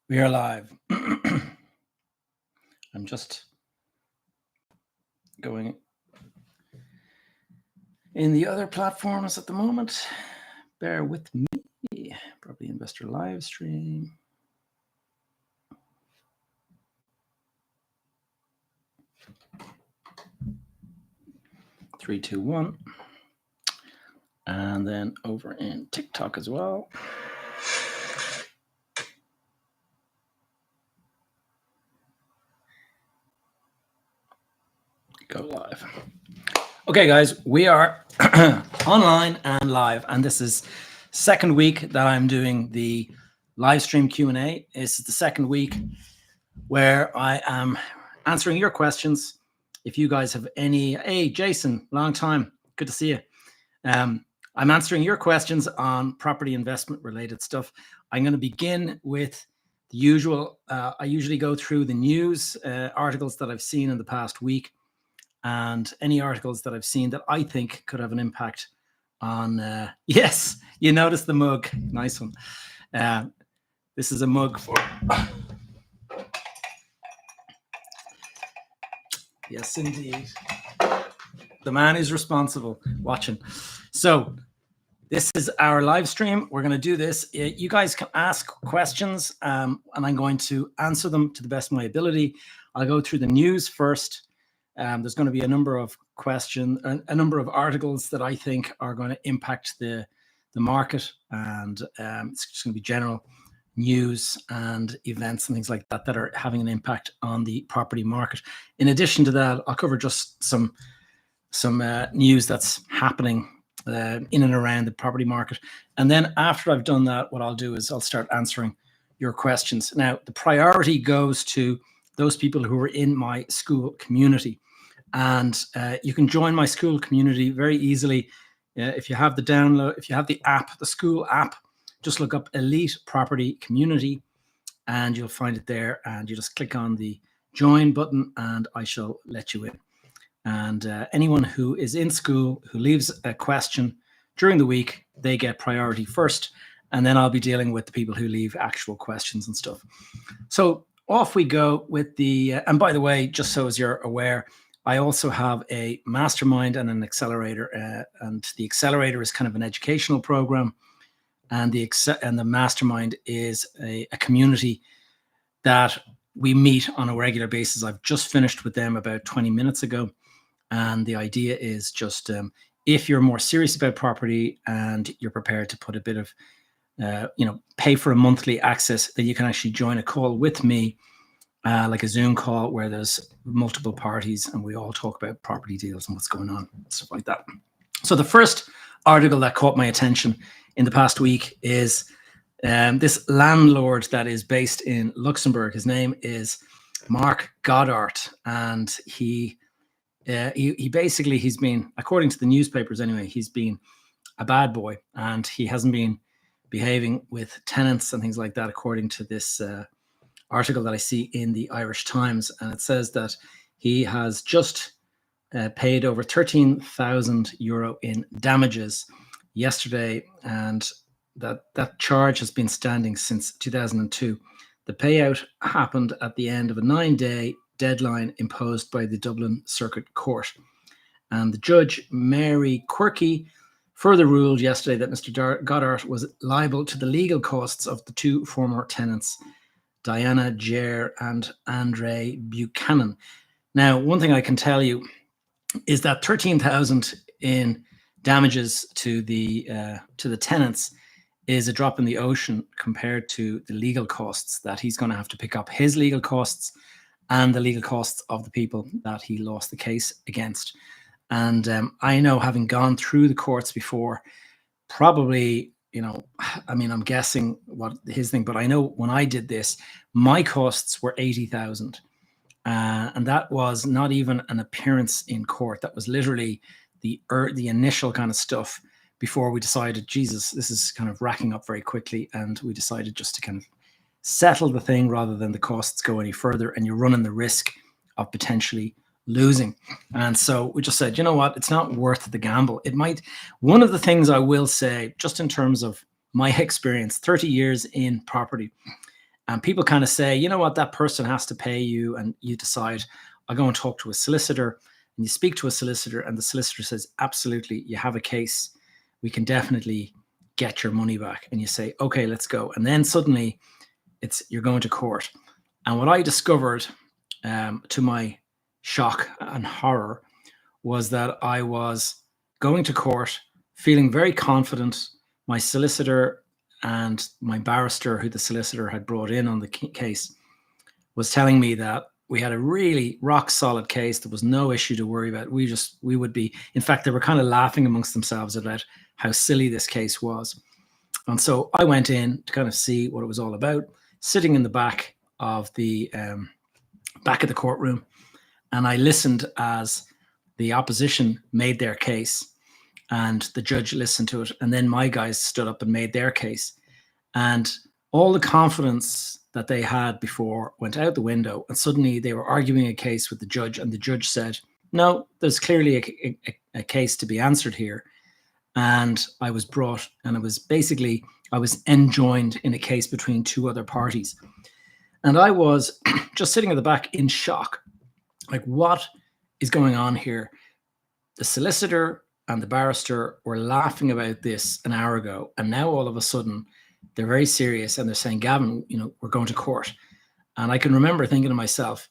We are live. I'm just going in the other platforms at the moment. Bear with me. Probably investor live stream. Three, two, one. And then over in TikTok as well. Go live. Okay, guys, we are online and live, and this is second week that I'm doing the live stream Q&A. This is the second week where I am answering your questions. If you guys have any, hey, Jason, long time, good to see you. I'm answering your questions on property investment related stuff. I'm going to begin with the usual. I usually go through the news articles that I've seen in the past week, and any articles that I've seen that I think could have an impact on, yes, you notice the mug, nice one. This is a mug for, yes, indeed. The man who's responsible, watching. So this is our live stream. We're going to do this. You guys can ask questions, and I'm going to answer them to the best of my ability. I'll go through the news first. There's going to be a number of questions, a number of articles that I think are going to impact the market, and it's just going to be general news and events and things like that that are having an impact on the property market. In addition to that, I'll cover just some news that's happening in and around the property market. And then after I've done that, what I'll do is I'll start answering your questions. Now, the priority goes to those people who are in my school community. And you can join my school community very easily. If you have the download, if you have the app, the school app, just look up Elite Property Community and you'll find it there. And you just click on the join button and I shall let you in. And anyone who is in school who leaves a question during the week, they get priority first. And then I'll be dealing with the people who leave actual questions and stuff. So off we go with the, and by the way, just so as you're aware, I also have a mastermind and an accelerator, and the accelerator is kind of an educational program, and the mastermind is a community that we meet on a regular basis. I've just finished with them about 20 minutes ago, and the idea is just if you're more serious about property and you're prepared to put a bit of, pay for a monthly access, then you can actually join a call with me. Like a Zoom call where there's multiple parties and we all talk about property deals and what's going on, stuff like that. So the first article that caught my attention in the past week is this landlord that is based in Luxembourg. His name is Mark Goddard, and he basically, he's been, according to the newspapers anyway, he's been a bad boy and he hasn't been behaving with tenants and things like that, according to this article that I see in the Irish Times. And it says that he has just paid over 13,000 euro in damages yesterday, and that charge has been standing since 2002. The payout happened at the end of a 9-day deadline imposed by the Dublin Circuit Court. And the judge, Mary Quirky, further ruled yesterday that Mr. Goddard was liable to the legal costs of the two former tenants, Diana Jer and Andre Buchanan. Now, one thing I can tell you is that 13,000 in damages to the tenants is a drop in the ocean compared to the legal costs that he's going to have to pick up, his legal costs and the legal costs of the people that he lost the case against. And I know, having gone through the courts before, probably, I'm guessing what his thing, but I know when I did this, my costs were 80,000. And that was not even an appearance in court. That was literally the initial kind of stuff before we decided, Jesus, this is kind of racking up very quickly. And we decided just to kind of settle the thing rather than the costs go any further. And you're running the risk of potentially losing. And so we just said, you know what, it's not worth the gamble. It might, one of the things I will say, just in terms of my experience, 30 years in property, And people kind of say, you know what, that person has to pay you, and you decide, I'll go and talk to a solicitor. And you speak to a solicitor, and the solicitor says, absolutely, you have a case. We can definitely get your money back. And you say, okay, let's go. And then suddenly you're going to court. And what I discovered, to my shock and horror, was that I was going to court feeling very confident. My solicitor and my barrister, who the solicitor had brought in on the case, was telling me that we had a really rock solid case. There was no issue to worry about. We would be, in fact, they were kind of laughing amongst themselves about how silly this case was. And so I went in to kind of see what it was all about, sitting in the back of the courtroom. And I listened as the opposition made their case, and the judge listened to it. And then my guys stood up and made their case. And all the confidence that they had before went out the window. And suddenly they were arguing a case with the judge. And the judge said, no, there's clearly a case to be answered here. And I was brought, and it was basically, I was enjoined in a case between two other parties. And I was just sitting at the back in shock. Like, what is going on here? The solicitor and the barrister were laughing about this an hour ago, and now all of a sudden they're very serious, and they're saying, Gavin, we're going to court. And I can remember thinking to myself,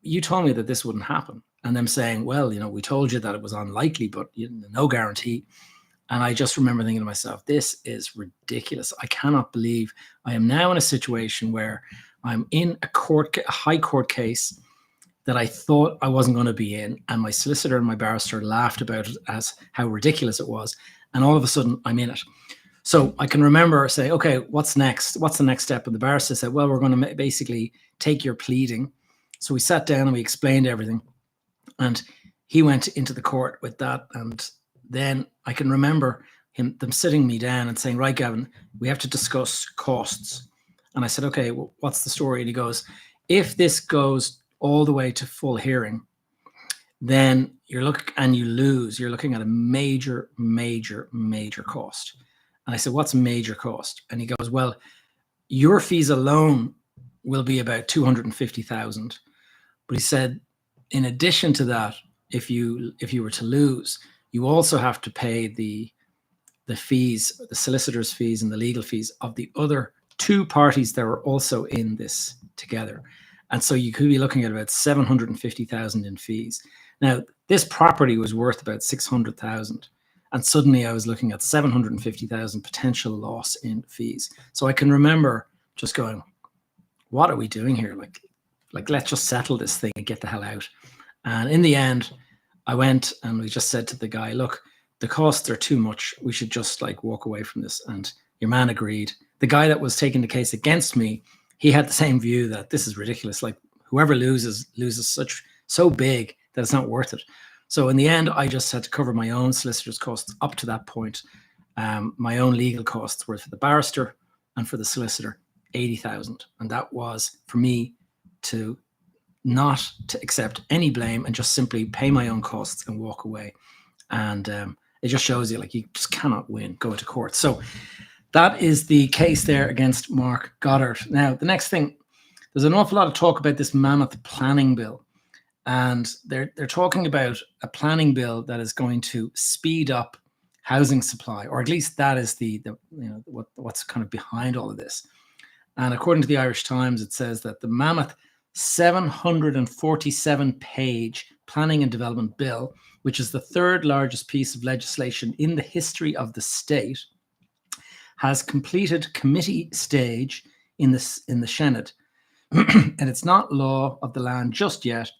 you told me that this wouldn't happen. And them saying, well, we told you that it was unlikely, but no guarantee. And I just remember thinking to myself, this is ridiculous. I cannot believe I am now in a situation where I'm in a high court case that I thought I wasn't going to be in. And my solicitor and my barrister laughed about it as how ridiculous it was. And all of a sudden I'm in it. So I can remember saying, okay, what's next? What's the next step? And the barrister said, well, we're going to basically take your pleading. So we sat down and we explained everything. And he went into the court with that. And then I can remember them sitting me down and saying, right, Gavin, we have to discuss costs. And I said, okay, well, what's the story? And he goes, if this goes all the way to full hearing, then you lose. You're looking at a major, major, major cost. And I said, what's major cost? And he goes, well, your fees alone will be about 250,000. But he said, in addition to that, if you were to lose, you also have to pay the fees, the solicitor's fees and the legal fees of the other two parties that were also in this together. And so you could be looking at about 750,000 in fees. Now, this property was worth about 600,000. And suddenly I was looking at 750,000 potential loss in fees. So I can remember just going, what are we doing here? Like let's just settle this thing and get the hell out. And in the end, I went and we just said to the guy, look, the costs are too much. We should just like walk away from this. And your man agreed. The guy that was taking the case against me, he had the same view that this is ridiculous. Like whoever loses so big that it's not worth it. So in the end, I just had to cover my own solicitor's costs up to that point. My own legal costs were for the barrister and for the solicitor, 80,000. And that was for me to not to accept any blame and just simply pay my own costs and walk away. And it just shows you like you just cannot win going to court. So that is the case there against Mark Goddard. Now, the next thing, there's an awful lot of talk about this mammoth planning bill. And they're talking about a planning bill that is going to speed up housing supply, or at least that is what's kind of behind all of this. And according to the Irish Times, it says that the mammoth 747-page planning and development bill, which is the third largest piece of legislation in the history of the state, has completed committee stage in the Senate, and it's not law of the land just yet.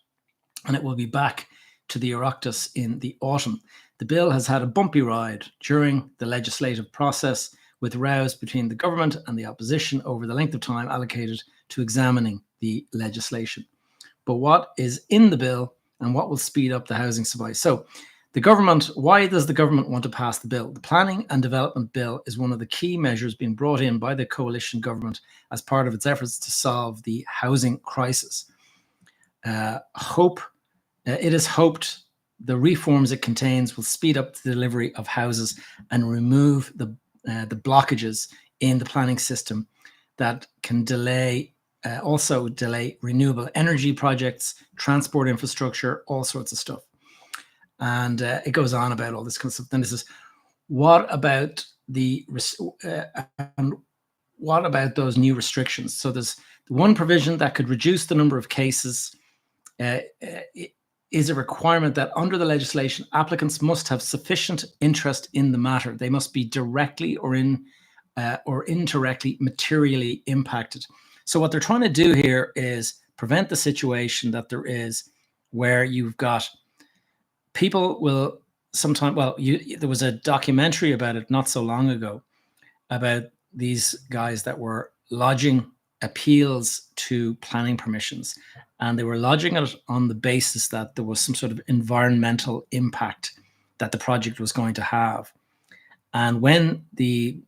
And it will be back to the Oireachtas in the autumn. The bill has had a bumpy ride during the legislative process, with rows between the government and the opposition over the length of time allocated to examining the legislation. But what is in the bill and what will speed up the housing supply? So the government, why does the government want to pass the bill? The Planning and Development Bill is one of the key measures being brought in by the coalition government as part of its efforts to solve the housing crisis. It is hoped the reforms it contains will speed up the delivery of houses and remove the blockages in the planning system that can delay also delay renewable energy projects, transport infrastructure, all sorts of stuff. And it goes on about all this kind of stuff. Then it says, what about what about those new restrictions? So there's one provision that could reduce the number of cases. Is a requirement that under the legislation, applicants must have sufficient interest in the matter. They must be directly or indirectly materially impacted. So what they're trying to do here is prevent the situation that there is where you've got people will sometimes, well, there was a documentary about it not so long ago about these guys that were lodging appeals to planning permissions, and they were lodging it on the basis that there was some sort of environmental impact that the project was going to have. And when the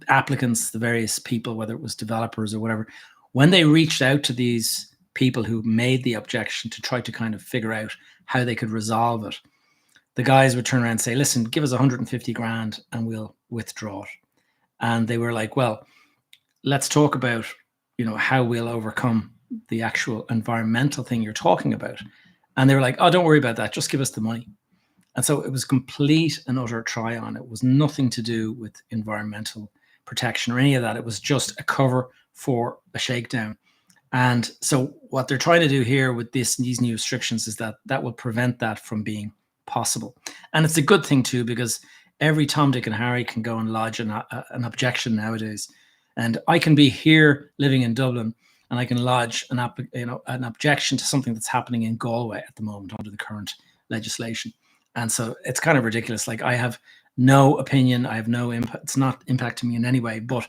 applicants, the various people, whether it was developers or whatever, when they reached out to these people who made the objection to try to kind of figure out how they could resolve it, the guys would turn around and say, listen, give us 150 grand and we'll withdraw it. And they were like, well, let's talk about, how we'll overcome the actual environmental thing you're talking about. And they were like, oh, don't worry about that. Just give us the money. And so it was complete and utter try on. It was nothing to do with environmental protection or any of that. It was just a cover for a shakedown. And so what they're trying to do here with these new restrictions is that will prevent that from being possible. And it's a good thing too, because every Tom, Dick and Harry can go and lodge an objection nowadays. And I can be here living in Dublin and I can lodge an objection to something that's happening in Galway at the moment under the current legislation. And so it's kind of ridiculous. Like, I have no opinion. I have no impact. It's not impacting me in any way, but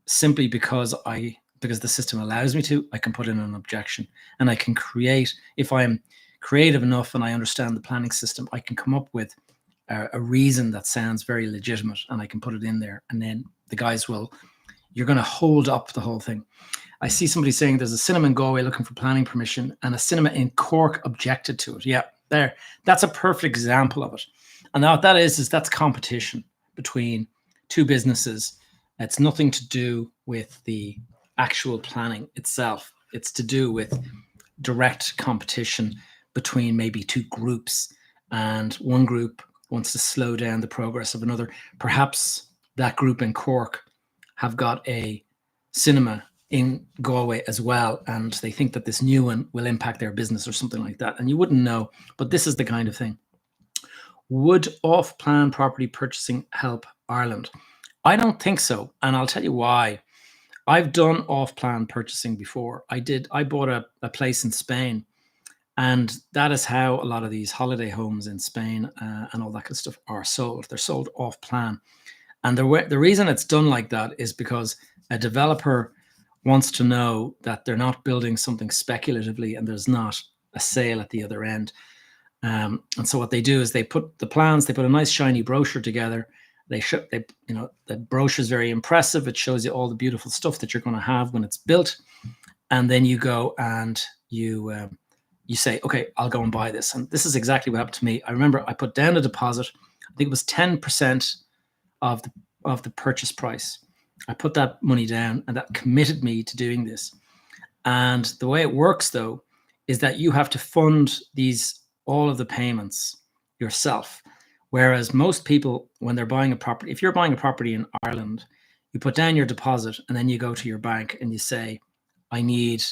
simply because the system allows me to, I can put in an objection and I can create, if I'm creative enough and I understand the planning system, I can come up with a reason that sounds very legitimate and I can put it in there. And then the guys you're going to hold up the whole thing. I see somebody saying there's a cinema in Galway looking for planning permission and a cinema in Cork objected to it. Yeah, there. That's a perfect example of it. And now what that is that's competition between two businesses. It's nothing to do with the actual planning itself. It's to do with direct competition between maybe two groups, and one group wants to slow down the progress of another. Perhaps that group in Cork have got a cinema in Galway as well, and they think that this new one will impact their business or something like that. And you wouldn't know, but this is the kind of thing. Would off-plan property purchasing help Ireland? I don't think so, and I'll tell you why. I've done off-plan purchasing before. I bought a place in Spain, and that is how a lot of these holiday homes in Spain and all that kind of stuff are sold. They're sold off-plan. And the reason it's done like that is because a developer wants to know that they're not building something speculatively and there's not a sale at the other end. And so what they do is they put the plans, they put a nice shiny brochure together. The brochure is very impressive. It shows you all the beautiful stuff that you're going to have when it's built. And then you go and you say, okay, I'll go and buy this. And this is exactly what happened to me. I remember I put down a deposit. I think it was 10% of the purchase price. I put that money down and that committed me to doing this. And the way it works though, is that you have to fund all of the payments yourself. Whereas most people, when they're buying a property, if you're buying a property in Ireland, you put down your deposit and then you go to your bank and you say, I need,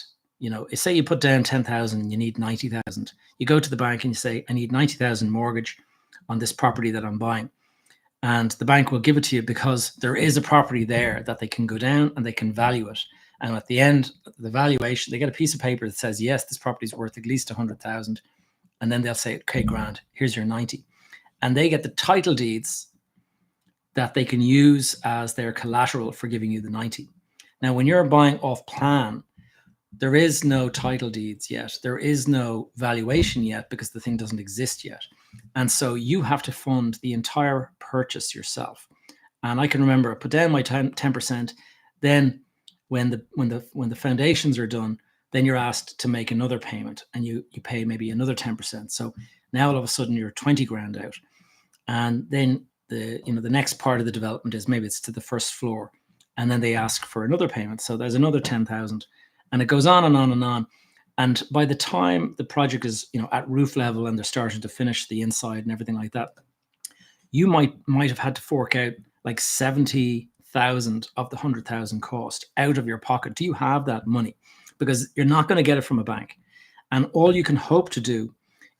say you put down 10,000 and you need 90,000. You go to the bank and you say, I need 90,000 mortgage on this property that I'm buying. And the bank will give it to you because there is a property there that they can go down and they can value it. And at the end, the valuation, they get a piece of paper that says, yes, this property is worth at least 100,000. And then they'll say, okay, grand, here's your 90. And they get the title deeds that they can use as their collateral for giving you the 90. Now, when you're buying off plan, there is no title deeds yet. There is no valuation yet because the thing doesn't exist yet. And so you have to fund the entire purchase yourself. And I can remember I put down my 10%. Then when the foundations are done, then you're asked to make another payment and you pay maybe another 10%. So now all of a sudden you're 20 grand out. And then the next part of the development is maybe it's to the first floor. And then they ask for another payment. So there's another 10,000. And it goes on and on and on. And by the time the project is, at roof level and they're starting to finish the inside and everything like that, you might have had to fork out like 70,000 of the 100,000 cost out of your pocket. Do you have that money? Because you're not going to get it from a bank. And all you can hope to do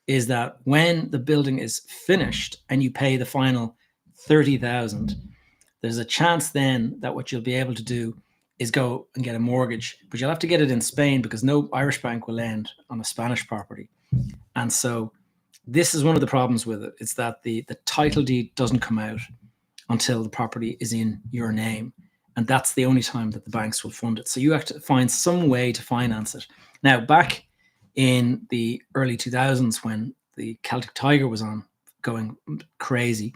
is that when the building is finished and you pay the final 30,000, there's a chance then that what you'll be able to do is go and get a mortgage, but you'll have to get it in Spain because no Irish bank will lend on a Spanish property. And so this is one of the problems with it. It's that the title deed doesn't come out until the property is in your name. And that's the only time that the banks will fund it. So you have to find some way to finance it. Now, back in the early 2000s, when the Celtic Tiger was on going crazy,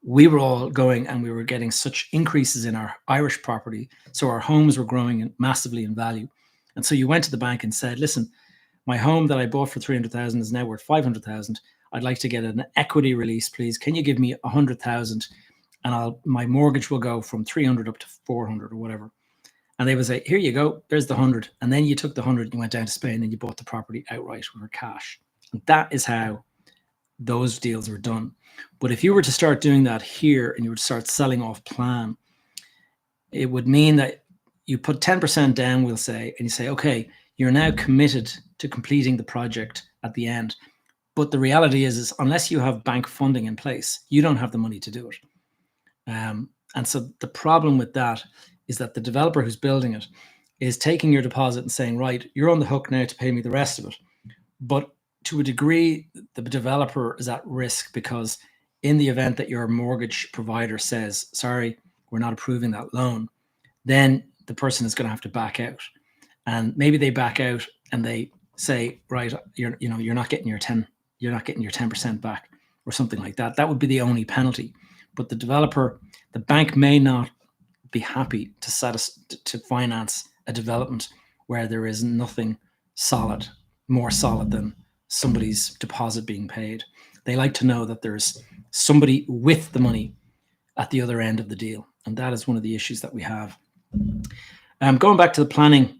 we were all going and we were getting such increases in our Irish property. So our homes were growing massively in value. And so you went to the bank and said, listen, my home that I bought for 300,000 is now worth 500,000. I'd like to get an equity release, please. Can you give me 100,000? And my mortgage will go from 300 up to 400 or whatever. And they would say, here you go, there's the 100. And then you took the 100 and you went down to Spain and you bought the property outright with cash. And that is how those deals were done. But if you were to start doing that here and you were to start selling off plan, it would mean that you put 10% down, we'll say, and you say, okay, you're now committed to completing the project at the end. But the reality is unless you have bank funding in place, you don't have the money to do it. And so the problem with that is that the developer who's building it is taking your deposit and saying, right, you're on the hook now to pay me the rest of it. But to a degree, the developer is at risk because in the event that your mortgage provider says, sorry, we're not approving that loan, then the person is going to have to back out. And maybe they back out and they say, right, you're not getting your 10% back or something like that. That would be the only penalty. But the developer, the bank may not be happy to finance a development where there is nothing solid, more solid than somebody's deposit being paid. They like to know that there's somebody with the money at the other end of the deal. And that is one of the issues that we have. Going back to the planning,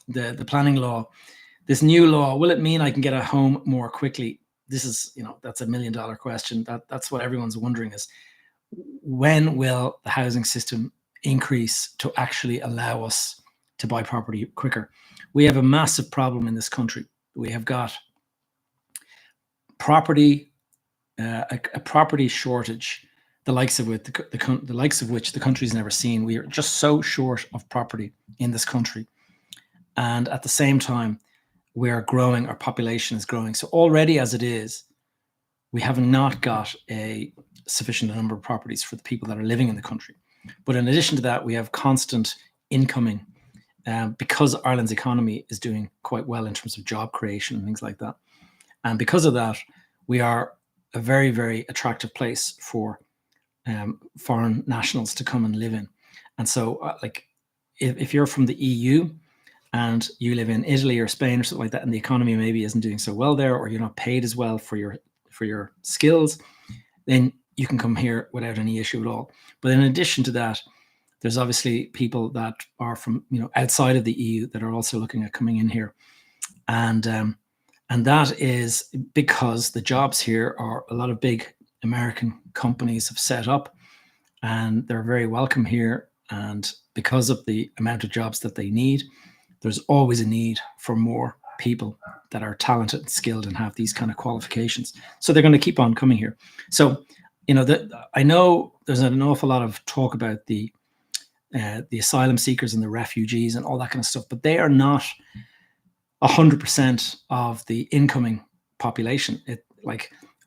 the planning law, this new law, will it mean I can get a home more quickly? This is, that's $1 million question. That's what everyone's wondering is, when will the housing system increase to actually allow us to buy property quicker? We have a massive problem in this country. We have got property, a property shortage, the likes of which the country's never seen. We are just so short of property in this country. And at the same time, we are growing, our population is growing. So already as it is, we have not got a sufficient number of properties for the people that are living in the country. But in addition to that, we have constant incoming because Ireland's economy is doing quite well in terms of job creation and things like that. And because of that, we are a very, very attractive place for foreign nationals to come and live in. And so if you're from the EU and you live in Italy or Spain or something like that, and the economy maybe isn't doing so well there, or you're not paid as well for your skills, then you can come here without any issue at all. But in addition to that, there's obviously people that are from outside of the EU that are also looking at coming in here, and that is because the jobs here are a lot of big American companies have set up, and they're very welcome here. And because of the amount of jobs that they need, there's always a need for more people that are talented and skilled and have these kind of qualifications. So they're going to keep on coming here. So, I know there's an awful lot of talk about the asylum seekers and the refugees and all that kind of stuff, but they are not 100% of the incoming population.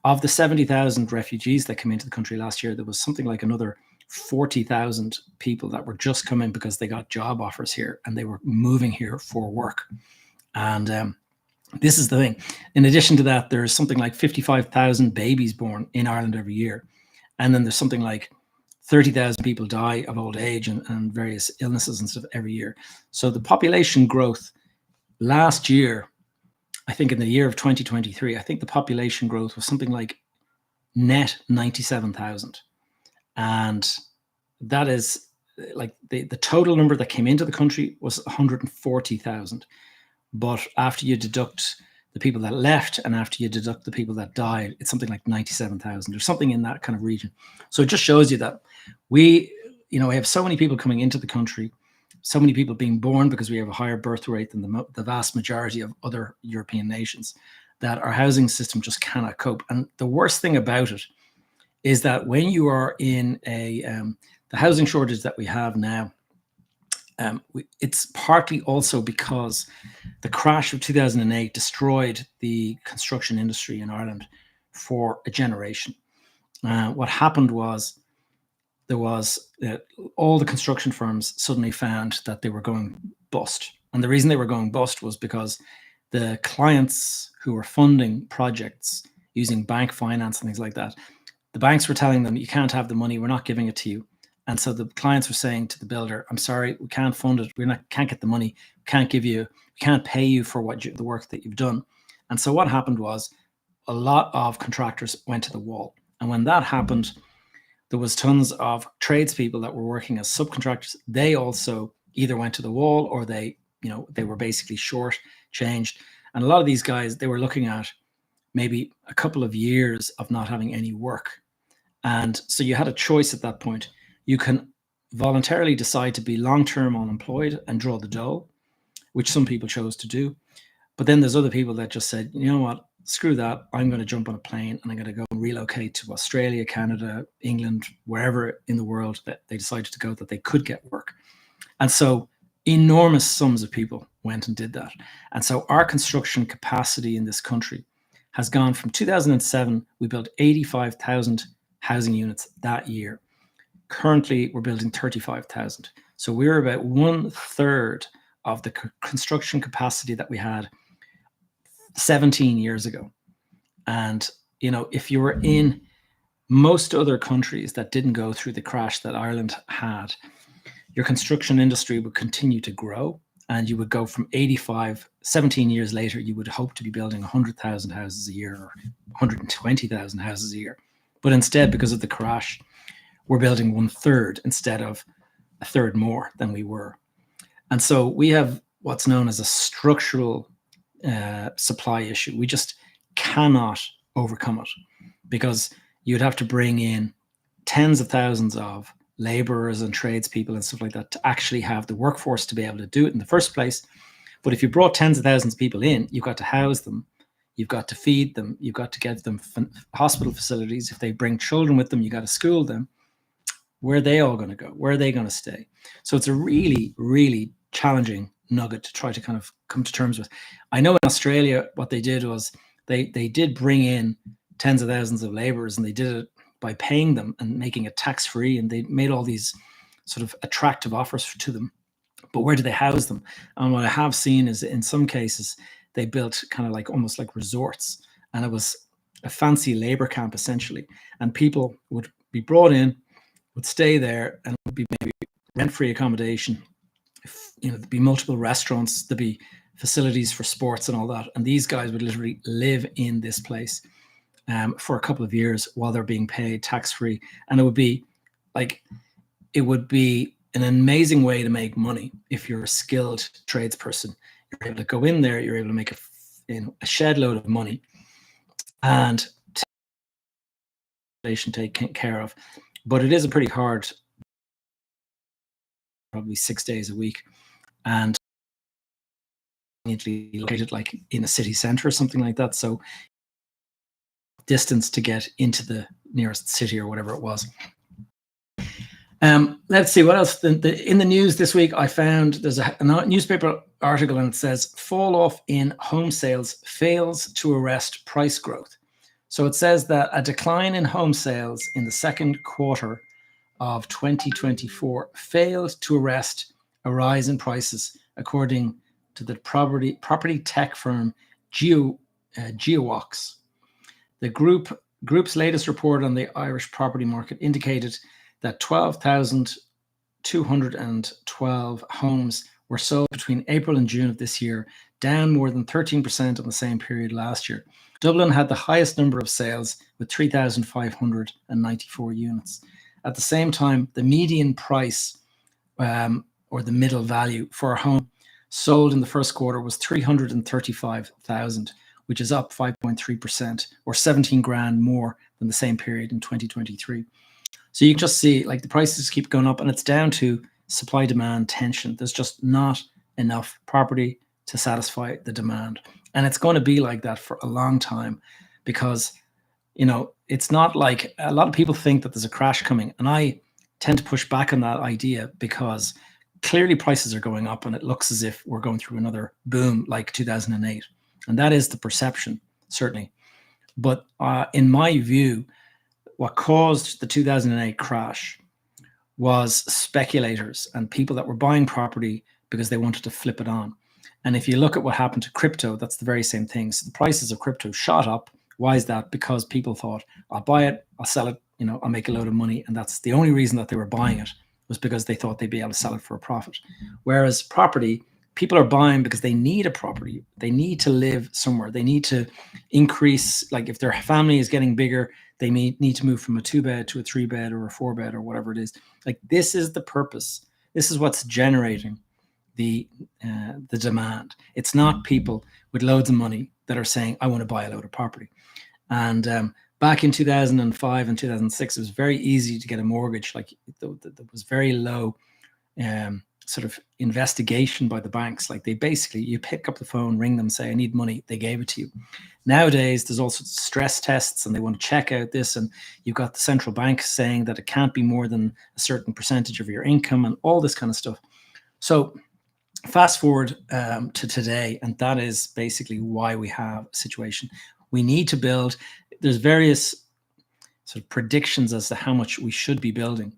Of the 70,000 refugees that came into the country last year, there was something like another 40,000 people that were just coming because they got job offers here and they were moving here for work. And this is the thing. In addition to that, there's something like 55,000 babies born in Ireland every year. And then there's something like 30,000 people die of old age and various illnesses and stuff every year. So the population growth last year, I think in the year of 2023, I think the population growth was something like net 97,000. And that is like the total number that came into the country was 140,000. But after you deduct the people that left and after you deduct the people that died, it's something like 97,000 or something in that kind of region. So it just shows you that we have so many people coming into the country, so many people being born because we have a higher birth rate than the vast majority of other European nations, that our housing system just cannot cope. And the worst thing about it is that when you are in the housing shortage that we have now, it's partly also because the crash of 2008 destroyed the construction industry in Ireland for a generation. What happened was there was all the construction firms suddenly found that they were going bust. And the reason they were going bust was because the clients who were funding projects using bank finance and things like that, the banks were telling them, you can't have the money, we're not giving it to you. And so the clients were saying to the builder, I'm sorry, we can't fund it. Can't get the money. We can't pay you for the work that you've done. And so what happened was a lot of contractors went to the wall. And when that happened, there was tons of tradespeople that were working as subcontractors. They also either went to the wall or they were basically short-changed. And a lot of these guys, they were looking at maybe a couple of years of not having any work. And so you had a choice at that point. You can voluntarily decide to be long-term unemployed and draw the dole, which some people chose to do. But then there's other people that just said, you know what, screw that. I'm going to jump on a plane and I'm going to go and relocate to Australia, Canada, England, wherever in the world that they decided to go that they could get work. And so enormous sums of people went and did that. And so our construction capacity in this country has gone from 2007, we built 85,000 housing units that year. Currently, we're building 35,000. So we're about 1/3 of the construction capacity that we had 17 years ago. And, if you were in most other countries that didn't go through the crash that Ireland had, your construction industry would continue to grow and you would go from 17 years later, you would hope to be building 100,000 houses a year or 120,000 houses a year. But instead, because of the crash, we're building 1/3 instead of 1/3 more than we were. And so we have what's known as a structural supply issue. We just cannot overcome it because you'd have to bring in tens of thousands of laborers and tradespeople and stuff like that to actually have the workforce to be able to do it in the first place. But if you brought tens of thousands of people in, you've got to house them, you've got to feed them, you've got to get them hospital facilities. If they bring children with them, you got to school them. Where are they all going to go? Where are they going to stay? So it's a really, really challenging nugget to try to kind of come to terms with. I know in Australia, what they did was they did bring in tens of thousands of laborers, and they did it by paying them and making it tax-free, and they made all these sort of attractive offers to them. But where do they house them? And what I have seen is in some cases, they built kind of like almost like resorts, and it was a fancy labor camp essentially. And people would be brought in, would stay there, and it would be maybe rent-free accommodation. There'd be multiple restaurants, there'd be facilities for sports and all that. And these guys would literally live in this place for a couple of years while they're being paid tax-free. And it would be an amazing way to make money if you're a skilled tradesperson. You're able to go in there, you're able to make a shed load of money and take care of. But it is a pretty hard, probably 6 days a week, and located like in a city center or something like that. So distance to get into the nearest city or whatever it was. Let's see what else. In the news this week, I found there's a newspaper article and it says fall off in home sales fails to arrest price growth. So it says that a decline in home sales in the second quarter of 2024 failed to arrest a rise in prices, according to the property tech firm GeoWalks. The group's latest report on the Irish property market indicated that 12,212 homes were sold between April and June of this year, down more than 13% on the same period last year. Dublin had the highest number of sales with 3,594 units. At the same time, the median price or the middle value for a home sold in the first quarter was 335,000, which is up 5.3% or 17 grand more than the same period in 2023. So you can just see like the prices keep going up, and it's down to supply demand tension. There's just not enough property to satisfy the demand. And it's going to be like that for a long time because, you know, it's not like a lot of people think that there's a crash coming. And I tend to push back on that idea because clearly prices are going up and it looks as if we're going through another boom like 2008. And that is the perception, certainly. But in my view, what caused the 2008 crash was speculators and people that were buying property because they wanted to flip it on. And if you look at what happened to crypto, that's the very same thing. So the prices of crypto shot up. Why is that? Because people thought, I'll buy it, I'll sell it, you know, I'll make a load of money. And that's the only reason that they were buying it, was because they thought they'd be able to sell it for a profit. Whereas property, people are buying because they need a property. They need to live somewhere. They need to increase, like if their family is getting bigger, they may need to move from a 2-bed to a 3-bed or a 4-bed or whatever it is. Like this is the purpose. This is what's generating the demand. It's not people with loads of money that are saying, I want to buy a load of property. And back in 2005 and 2006, it was very easy to get a mortgage. Like there was very low sort of investigation by the banks. Like they basically, you pick up the phone, ring them, say, I need money. They gave it to you. Nowadays, there's also stress tests and they want to check out this. And you've got the central bank saying that it can't be more than a certain percentage of your income and all this kind of stuff. So fast forward to today, and that is basically why we have a situation. We need to build. There's various sort of predictions as to how much we should be building,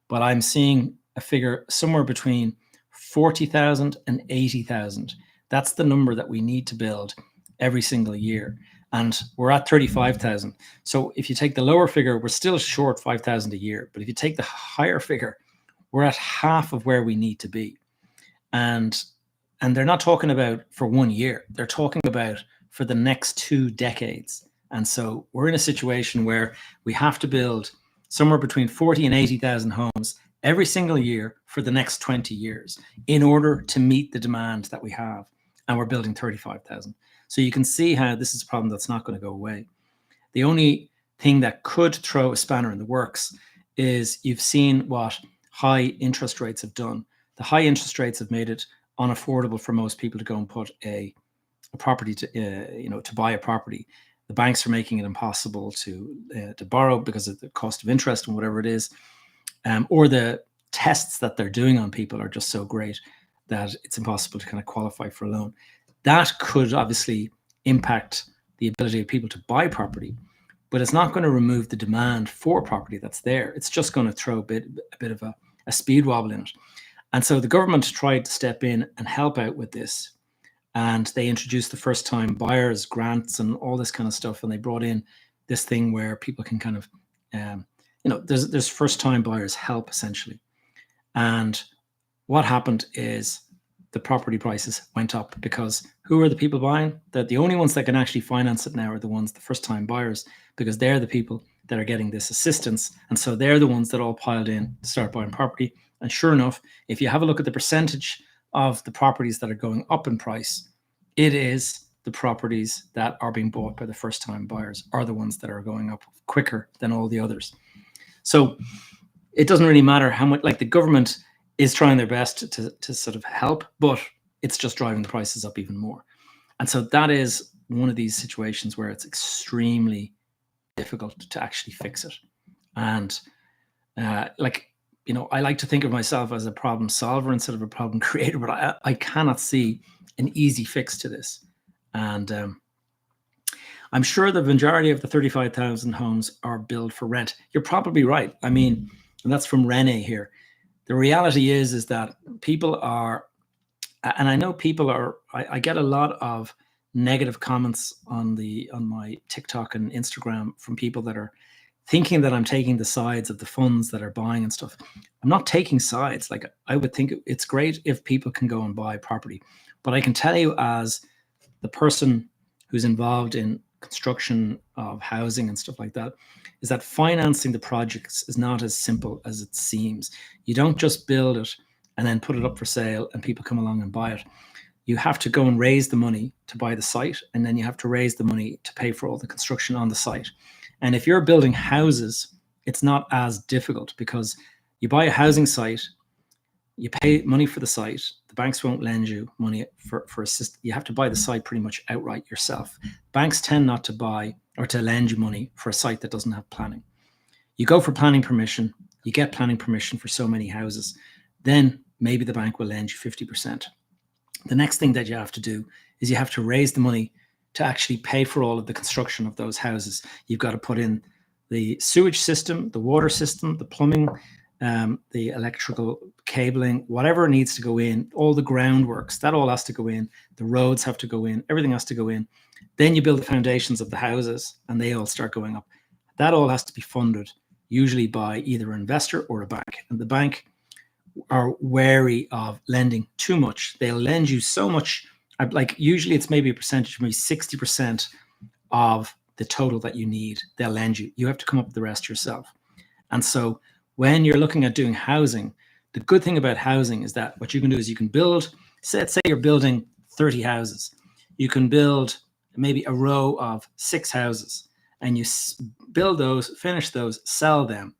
but I'm seeing a figure somewhere between 40,000 and 80,000. That's the number that we need to build every single year. And we're at 35,000. So if you take the lower figure, we're still short 5,000 a year. But if you take the higher figure, we're at half of where we need to be. And they're not talking about for 1 year. They're talking about for the next 2 decades. And so we're in a situation where we have to build somewhere between 40 and 80,000 homes every single year for the next 20 years in order to meet the demand that we have. And we're building 35,000. So you can see how this is a problem that's not going to go away. The only thing that could throw a spanner in the works is you've seen what high interest rates have done. The high interest rates have made it unaffordable for most people to go and put a property to, to buy a property. The banks are making it impossible to borrow because of the cost of interest and whatever it is, or the tests that they're doing on people are just so great that it's impossible to kind of qualify for a loan. That could obviously impact the ability of people to buy property, but it's not going to remove the demand for property that's there. It's just going to throw a bit of a speed wobble in it. And so the government tried to step in and help out with this. And they introduced the first-time buyers grants and all this kind of stuff. And they brought in this thing where people can kind of, there's first-time buyers help essentially. And what happened is the property prices went up because who are the people buying? That the only ones that can actually finance it now are the first-time buyers, because they're the people that are getting this assistance. And so they're the ones that all piled in to start buying property. And sure enough, if you have a look at the percentage of the properties that are going up in price, it is the properties that are being bought by the first-time buyers are the ones that are going up quicker than all the others. So it doesn't really matter how much, like the government is trying their best to sort of help, but it's just driving the prices up even more. And so that is one of these situations where it's extremely difficult to actually fix it. And I like to think of myself as a problem solver instead of a problem creator, but I cannot see an easy fix to this. And I'm sure the majority of the 35,000 homes are built for rent. You're probably right. I mean, and that's from Rene here. The reality is that people are, and I know people are, I get a lot of negative comments on my TikTok and Instagram from people that are thinking that I'm taking the sides of the funds that are buying and stuff. I'm not taking sides. Like, I would think it's great if people can go and buy property, but I can tell you as the person who's involved in construction of housing and stuff like that, is that financing the projects is not as simple as it seems. You don't just build it and then put it up for sale and people come along and buy it. You have to go and raise the money to buy the site, and then you have to raise the money to pay for all the construction on the site. And if you're building houses, it's not as difficult, because you buy a housing site, you pay money for the site, the banks won't lend you money for you have to buy the site pretty much outright yourself. Banks tend not to buy or to lend you money for a site that doesn't have planning. You go for planning permission, you get planning permission for so many houses, then maybe the bank will lend you 50%. The next thing that you have to do is you have to raise the money to actually pay for all of the construction of those houses. You've got to put in the sewage system, the water system, the plumbing, the electrical cabling, whatever needs to go in, all the groundworks, that all has to go in. The roads have to go in, everything has to go in. Then you build the foundations of the houses and they all start going up. That all has to be funded, usually by either an investor or a bank. And the bank are wary of lending too much. They'll lend you so much, like usually it's maybe a percentage, maybe 60% of the total that you need, they'll lend you. You have to come up with the rest yourself. And so when you're looking at doing housing, the good thing about housing is that what you can do is you can build, let's say you're building 30 houses. You can build maybe a row of 6 houses, and you build those, finish those, sell them,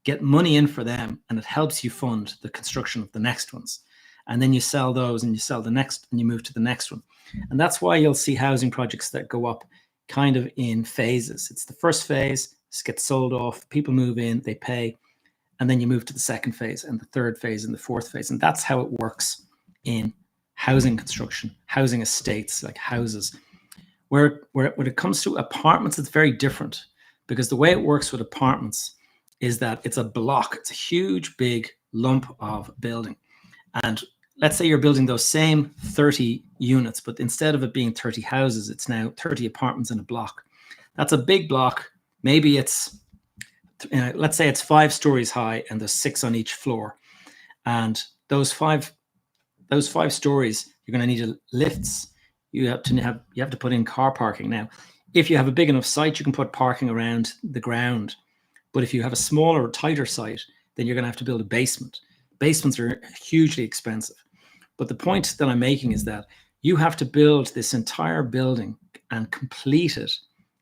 get money in for them, and it helps you fund the construction of the next ones. And then you sell those and you sell the next, and you move to the next one. And that's why you'll see housing projects that go up kind of in phases. It's the first phase, it gets sold off, people move in, they pay, and then you move to the second phase and the third phase and the fourth phase. And that's how it works in housing construction, housing estates, like houses. Where when it comes to apartments, it's very different, because the way it works with apartments is that it's a block. It's a huge, big lump of building. And let's say you're building those same 30 units, but instead of it being 30 houses, it's now 30 apartments in a block. That's a big block. Maybe it's, let's say it's 5 stories high and there's 6 on each floor. And those five stories, you're going to need lifts. You have to put in car parking. Now, if you have a big enough site, you can put parking around the ground. But if you have a smaller, tighter site, then you're going to have to build a basement. Basements are hugely expensive. But the point that I'm making is that you have to build this entire building and complete it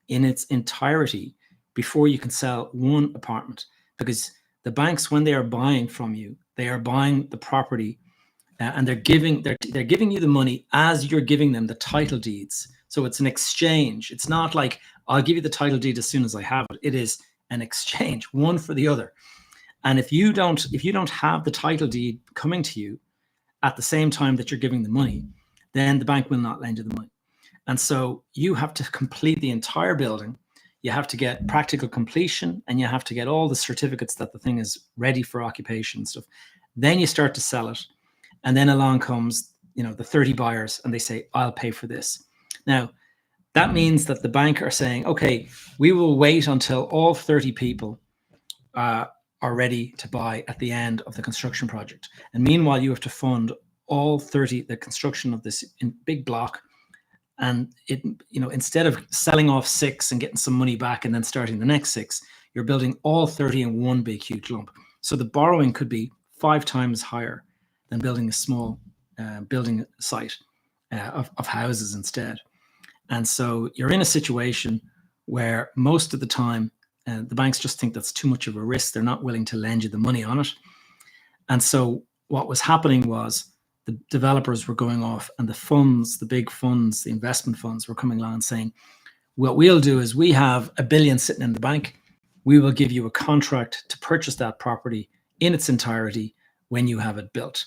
in its entirety before you can sell one apartment. Because the banks, when they are buying from you, they are buying the property, and they're giving you the money as you're giving them the title deeds. So it's an exchange. It's not like, I'll give you the title deed as soon as I have it. It is an exchange, one for the other. And if you don't have the title deed coming to you at the same time that you're giving the money, then the bank will not lend you the money. And so you have to complete the entire building. You have to get practical completion, and you have to get all the certificates that the thing is ready for occupation and stuff. Then you start to sell it. And then along comes, the 30 buyers, and they say, I'll pay for this. Now, that means that the bank are saying, okay, we will wait until all 30 people are ready to buy at the end of the construction project. And meanwhile, you have to fund all 30, the construction of this big block. And it, instead of selling off 6 and getting some money back and then starting the next 6, you're building all 30 in one big, huge lump. So the borrowing could be 5 times higher than building a small building site of houses instead. And so you're in a situation where most of the time the banks just think that's too much of a risk. They're not willing to lend you the money on it. And so what was happening was the developers were going off, and the funds, the big funds, the investment funds were coming along and saying, what we'll do is we have $1 billion sitting in the bank. We will give you a contract to purchase that property in its entirety when you have it built.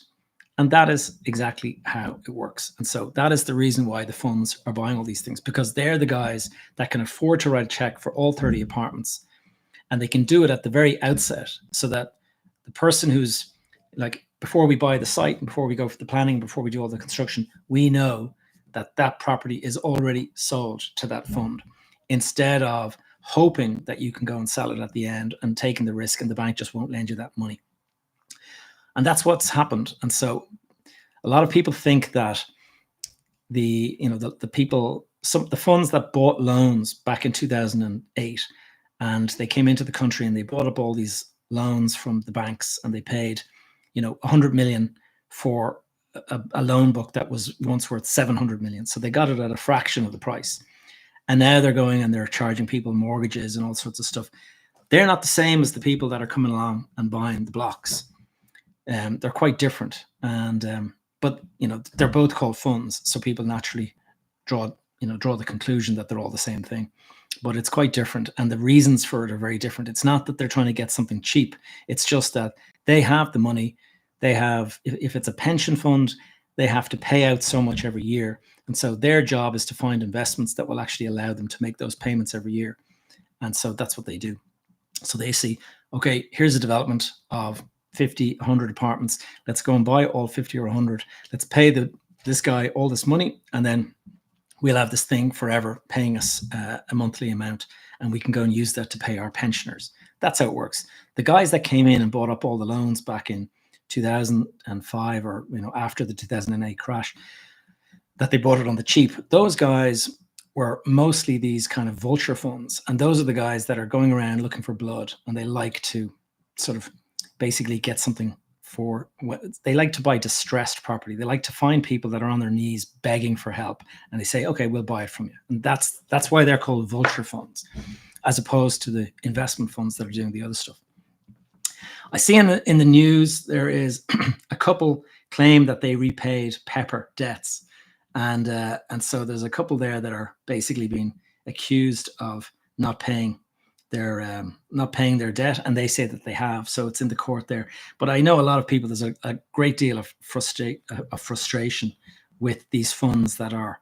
And that is exactly how it works. And so that is the reason why the funds are buying all these things, because they're the guys that can afford to write a check for all 30 apartments. And they can do it at the very outset, so that the person who's like, before we buy the site, and before we go for the planning, before we do all the construction, we know that that property is already sold to that fund, instead of hoping that you can go and sell it at the end and taking the risk, and the bank just won't lend you that money. And that's what's happened. And so a lot of people think that the funds that bought loans back in 2008, and they came into the country and they bought up all these loans from the banks, and they paid, 100 million for a loan book that was once worth 700 million. So they got it at a fraction of the price. And now they're going and they're charging people mortgages and all sorts of stuff. They're not the same as the people that are coming along and buying the blocks. They're quite different. And but they're both called funds, so people naturally draw the conclusion that they're all the same thing. But it's quite different, and the reasons for it are very different. It's not that they're trying to get something cheap. It's just that they have the money. They have, if it's a pension fund, they have to pay out so much every year. And so their job is to find investments that will actually allow them to make those payments every year. And so that's what they do. So they see, okay, here's a development of 50, 100 apartments. Let's go and buy all 50 or 100. Let's pay this guy all this money, and then we'll have this thing forever paying us a monthly amount, and we can go and use that to pay our pensioners. That's how it works. The guys that came in and bought up all the loans back in 2005 or after the 2008 crash, that they bought it on the cheap, those guys were mostly these kind of vulture funds, and those are the guys that are going around looking for blood, and they like to sort of basically get something they like to buy distressed property. They like to find people that are on their knees begging for help, and they say, okay, we'll buy it from you. And that's why they're called vulture funds, as opposed to the investment funds that are doing the other stuff. I see in the news there is a couple claim that they repaid Pepper debts, and so there's a couple there that are basically being accused of not paying their debt, and they say that they have. So it's in the court there. But I know a lot of people, there's a great deal of frustration with these funds that are,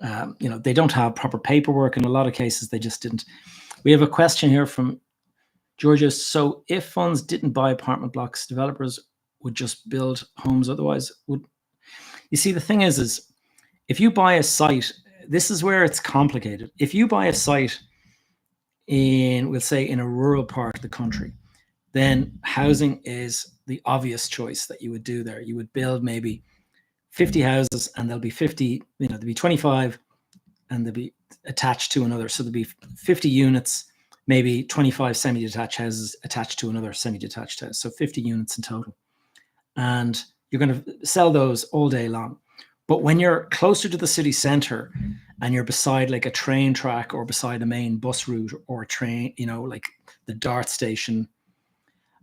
they don't have proper paperwork. In a lot of cases, they just didn't. We have a question here from Georgia. So if funds didn't buy apartment blocks, developers would just build homes otherwise? You see, the thing is if you buy a site, this is where it's complicated. If you buy a site we'll say in a rural part of the country, then housing is the obvious choice that you would do there. You would build maybe 50 houses, and there'll be 50, there'll be 25, and they'll be attached to another. So there'll be 50 units, maybe 25 semi-detached houses attached to another semi-detached house. So 50 units in total. And you're going to sell those all day long. But when you're closer to the city centre and you're beside like a train track or beside a main bus route or a train, like the DART station,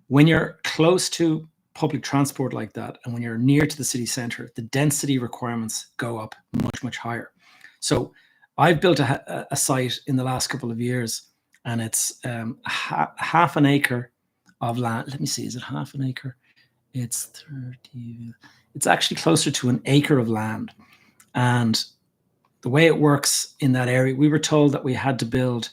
when you're close to public transport like that, and when you're near to the city centre, the density requirements go up much, much higher. So I've built a site in the last couple of years, and it's half an acre of land. Let me see, is it half an acre? It's 30. It's actually closer to an acre of land. And the way it works in that area, we were told that we had to build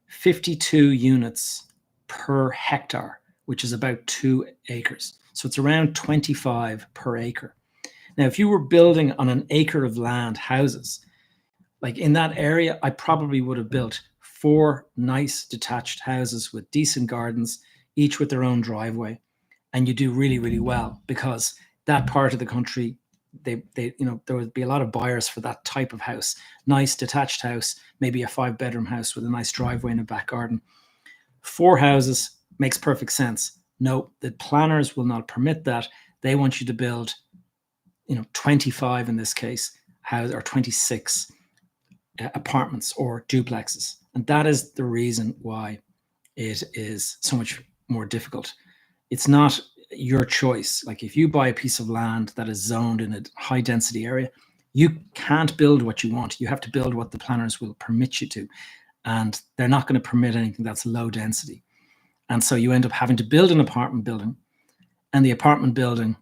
52 units per hectare, which is about 2 acres. So it's around 25 per acre. Now, if you were building on an acre of land houses, like in that area, I probably would have built 4 nice detached houses with decent gardens, each with their own driveway. And you do really, really well, because that part of the country, there would be a lot of buyers for that type of house. Nice detached house, maybe a 5-bedroom house with a nice driveway and a back garden. 4 houses makes perfect sense. No, the planners will not permit that. They want you to build, 25 in this case, house, or 26 apartments or duplexes. And that is the reason why it is so much more difficult. It's not your choice. Like if you buy a piece of land that is zoned in a high density area, you can't build what you want. You have to build what the planners will permit you to. And they're not going to permit anything that's low density. And so you end up having to build an apartment building, and the apartment building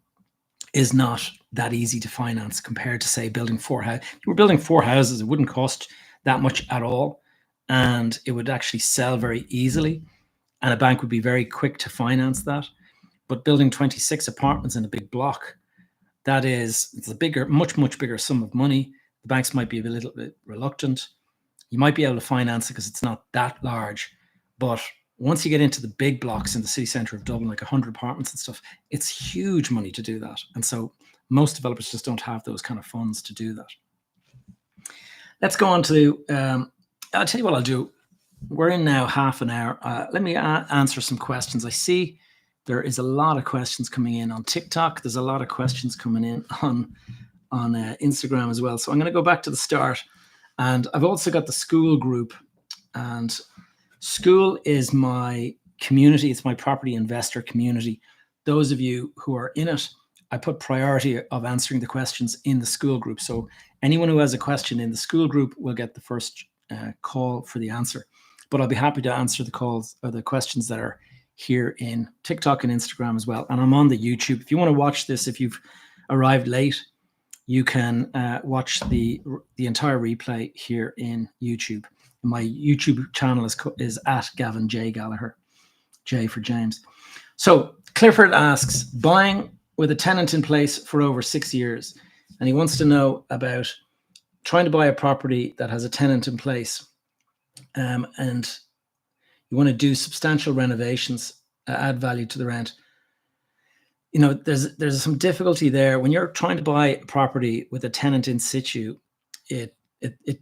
is not that easy to finance compared to, say, building 4 houses. If you were building 4 houses, it wouldn't cost that much at all, and it would actually sell very easily, and a bank would be very quick to finance that. But building 26 apartments in a big block, it's a bigger, much, much bigger sum of money. The banks might be a little bit reluctant. You might be able to finance it because it's not that large. But once you get into the big blocks in the city centre of Dublin, like 100 apartments and stuff, it's huge money to do that. And so most developers just don't have those kind of funds to do that. Let's go on to, I'll tell you what I'll do. We're in now half an hour. Let me answer some questions. I see There is a lot of questions coming in on TikTok. There's a lot of questions coming in on Instagram as well. So I'm going to go back to the start. And I've also got the school group. And school is my community. It's my property investor community. Those of you who are in it, I put priority of answering the questions in the school group. So anyone who has a question in the school group will get the first call for the answer. But I'll be happy to answer the calls or the questions that are here in TikTok and Instagram as well. And I'm on the YouTube. If you want to watch this, if you've arrived late, you can watch the entire replay here in YouTube. My YouTube channel is at Gavin J. Gallagher, J for James. So Clifford asks, buying with a tenant in place for over 6 years, and he wants to know about trying to buy a property that has a tenant in place, and you want to do substantial renovations, add value to the rent. You know, there's some difficulty there when you're trying to buy a property with a tenant in situ. It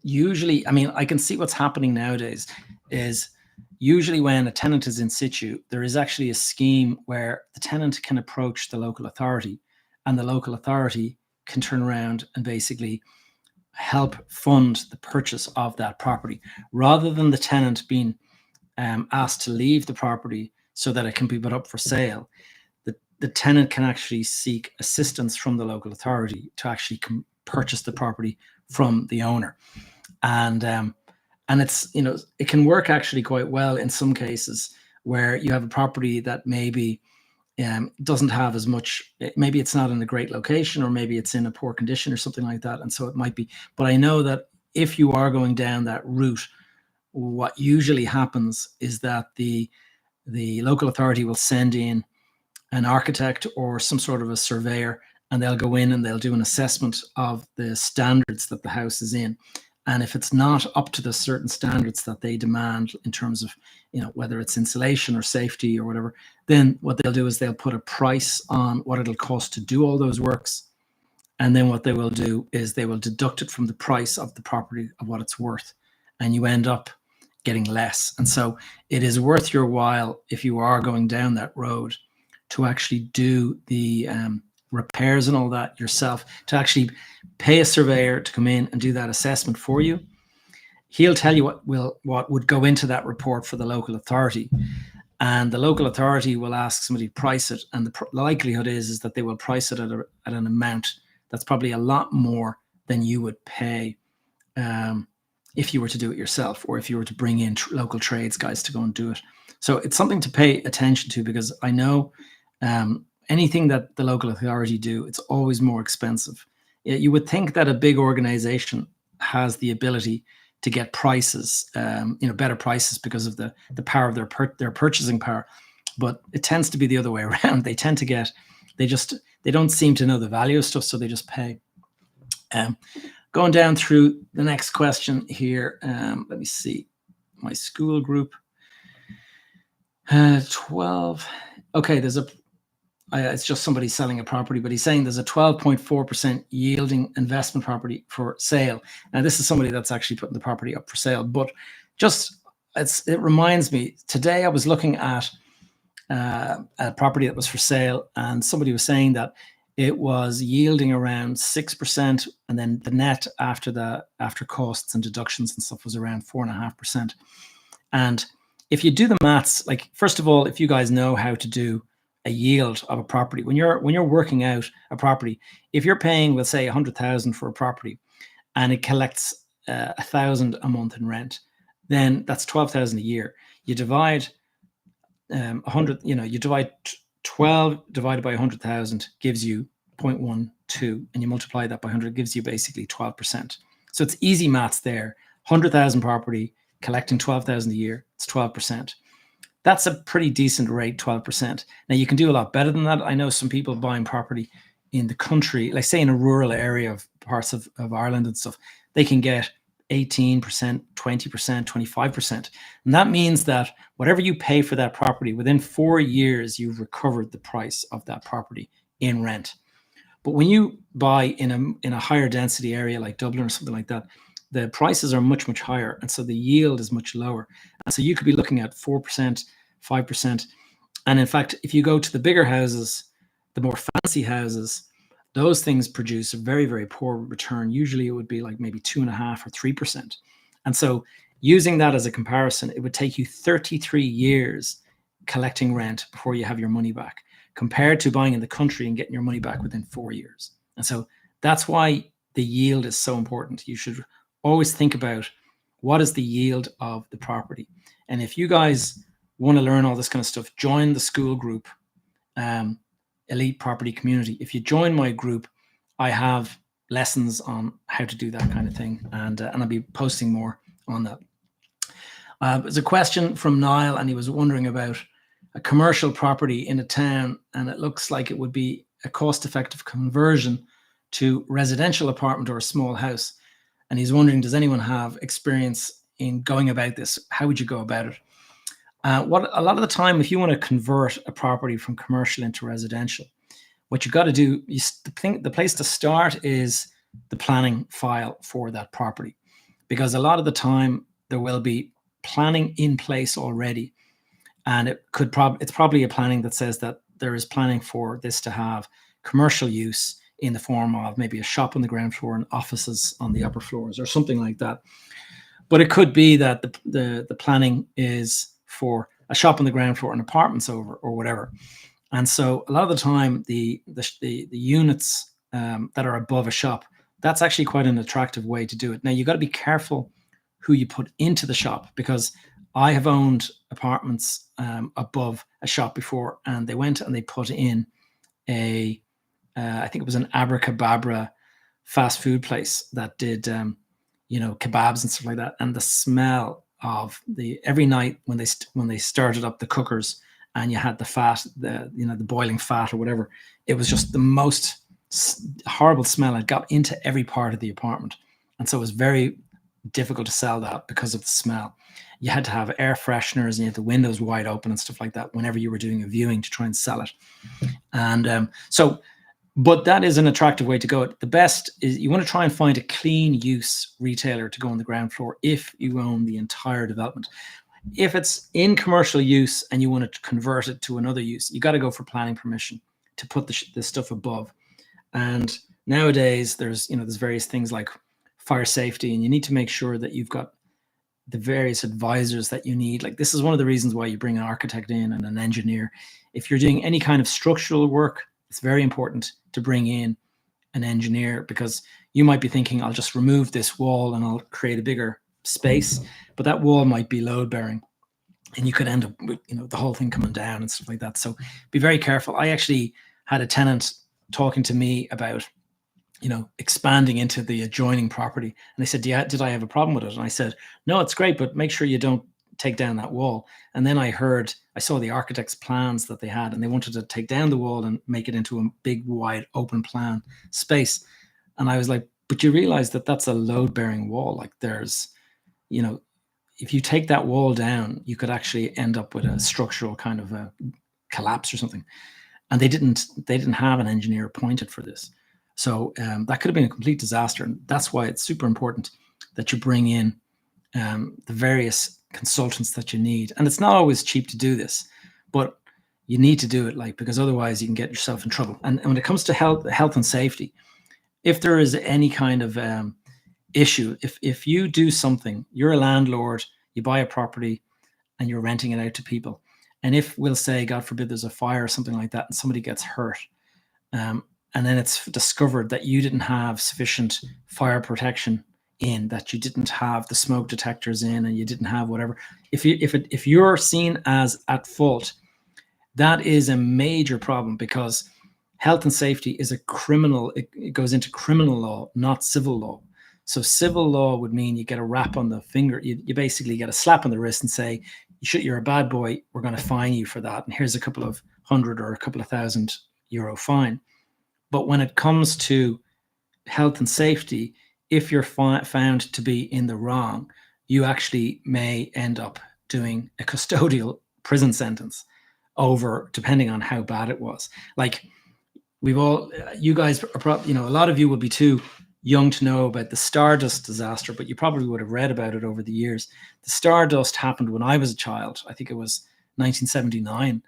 usually, I mean, I can see what's happening nowadays is usually when a tenant is in situ, there is actually a scheme where the tenant can approach the local authority, and the local authority can turn around and basically help fund the purchase of that property, rather than the tenant being asked to leave the property so that it can be put up for sale. The tenant can actually seek assistance from the local authority to actually purchase the property from the owner. And it's, you know, it can work actually quite well in some cases where you have a property that maybe doesn't have as much, maybe it's not in a great location, or maybe it's in a poor condition or something like that. And so it might be, but I know that if you are going down that route, what usually happens is that the local authority will send in an architect or some sort of a surveyor, and they'll go in and they'll do an assessment of the standards that the house is in. And if it's not up to the certain standards that they demand in terms of, you know, whether it's insulation or safety or whatever, then what they'll do is they'll put a price on what it'll cost to do all those works. And then what they will do is they will deduct it from the price of the property of what it's worth. And you end up getting less. And so it is worth your while, if you are going down that road, to actually do the repairs and all that yourself, to actually pay a surveyor to come in and do that assessment for you. He'll tell you what would go into that report for the local authority, and the local authority will ask somebody to price it, and the likelihood is that they will price it at an amount that's probably a lot more than you would pay if you were to do it yourself, or if you were to bring in local trades guys to go and do it. So it's something to pay attention to, because I know anything that the local authority do, it's always more expensive. You would think that a big organization has the ability to get prices, better prices, because of the power of their purchasing power, but it tends to be the other way around. They tend to get, they don't seem to know the value of stuff, so they just pay. Going down through the next question here, let me see, my school group. 12. Okay, it's just somebody selling a property, but he's saying there's a 12.4% yielding investment property for sale. Now, this is somebody that's actually putting the property up for sale, but it reminds me, today I was looking at a property that was for sale, and somebody was saying that it was yielding around 6%, and then the net after costs and deductions and stuff was around 4.5%. And if you do the maths, like, first of all, if you guys know how to do a yield of a property, when you're working out a property, if you're paying, let's say, 100,000 for a property, and it collects 1,000 a month in rent, then that's 12,000 a year. You divide 100, you divide 12 divided by 100,000 gives you 0.12, and you multiply that by 100, gives you basically 12%. So it's easy maths there. 100,000 property collecting 12,000 a year, it's 12%. That's a pretty decent rate, 12%. Now, you can do a lot better than that. I know some people buying property in the country, like say in a rural area of parts of Ireland and stuff, they can get 18%, 20%, 25%. And that means that whatever you pay for that property, within 4 years, you've recovered the price of that property in rent. But when you buy in a higher density area like Dublin or something like that, the prices are much, much higher. And so the yield is much lower. And so you could be looking at 4%, 5%. And in fact, if you go to the bigger houses, the more fancy houses, those things produce a very, very poor return. Usually it would be like maybe 2.5 or 3%. And so using that as a comparison, it would take you 33 years collecting rent before you have your money back, compared to buying in the country and getting your money back within 4 years. And so that's why the yield is so important. You should always think about what is the yield of the property. And if you guys want to learn all this kind of stuff, join the school group, Elite Property Community. If you join my group, I have lessons on how to do that kind of thing, and I'll be posting more on that. There's a question from Niall, and he was wondering about a commercial property in a town, and it looks like it would be a cost-effective conversion to residential apartment or a small house. And he's wondering, does anyone have experience in going about this? How would you go about it? What a lot of the time, if you want to convert a property from commercial into residential, what you got to do, the place to start is the planning file for that property, because a lot of the time there will be planning in place already, and it's probably a planning that says that there is planning for this to have commercial use in the form of maybe a shop on the ground floor and offices on the upper floors or something like that. But it could be that the planning is for a shop on the ground floor and apartments over or whatever. And so a lot of the time, the units that are above a shop, that's actually quite an attractive way to do it. Now, you got to be careful who you put into the shop, because I have owned apartments above a shop before, and they went and they put in I think it was an abracadabra fast food place that did, kebabs and stuff like that. And the smell of every night when they started up the cookers and you had the fat, the boiling fat or whatever, it was just the most horrible smell. It got into every part of the apartment. And so it was very difficult to sell that because of the smell. You had to have air fresheners and you had the windows wide open and stuff like that whenever you were doing a viewing to try and sell it. And but that is an attractive way to go. The best is you want to try and find a clean use retailer to go on the ground floor if you own the entire development. If it's in commercial use and you want to convert it to another use, you got to go for planning permission to put the stuff above. And nowadays there's various things like fire safety, and you need to make sure that you've got the various advisors that you need. Like, this is one of the reasons why you bring an architect in and an engineer. If you're doing any kind of structural work, it's very important to bring in an engineer, because you might be thinking, I'll just remove this wall and I'll create a bigger space, but that wall might be load bearing and you could end up with the whole thing coming down and stuff like that. So be very careful. I actually had a tenant talking to me about expanding into the adjoining property, and they said, did I have a problem with it? And I said, no, it's great, but make sure you don't take down that wall. And then I saw the architect's plans that they had, and they wanted to take down the wall and make it into a big wide open plan space. And I was like, but you realize that that's a load bearing wall. Like, there's if you take that wall down, you could actually end up with a structural kind of a collapse or something. And they didn't have an engineer appointed for this. So that could have been a complete disaster. And that's why it's super important that you bring in the various consultants that you need. And it's not always cheap to do this, but you need to do it, because otherwise you can get yourself in trouble. And when it comes to health and safety, if there is any kind of issue, if you do something, you're a landlord, you buy a property and you're renting it out to people. And if, we'll say, God forbid, there's a fire or something like that and somebody gets hurt, and then it's discovered that you didn't have sufficient fire protection in, that you didn't have the smoke detectors in, and you didn't have whatever. If you're seen as at fault, that is a major problem, because health and safety is a criminal. It goes into criminal law, not civil law. So civil law would mean you get a rap on the finger. You basically get a slap on the wrist and say, you're a bad boy. We're going to fine you for that. And here's a couple of hundred or a couple of €1,000 fine. But when it comes to health and safety, if you're found to be in the wrong, you actually may end up doing a custodial prison sentence over, depending on how bad it was. Like, you guys are probably, a lot of you will be too young to know about the Stardust disaster, but you probably would have read about it over the years. The Stardust happened when I was a child. I think it was 1979.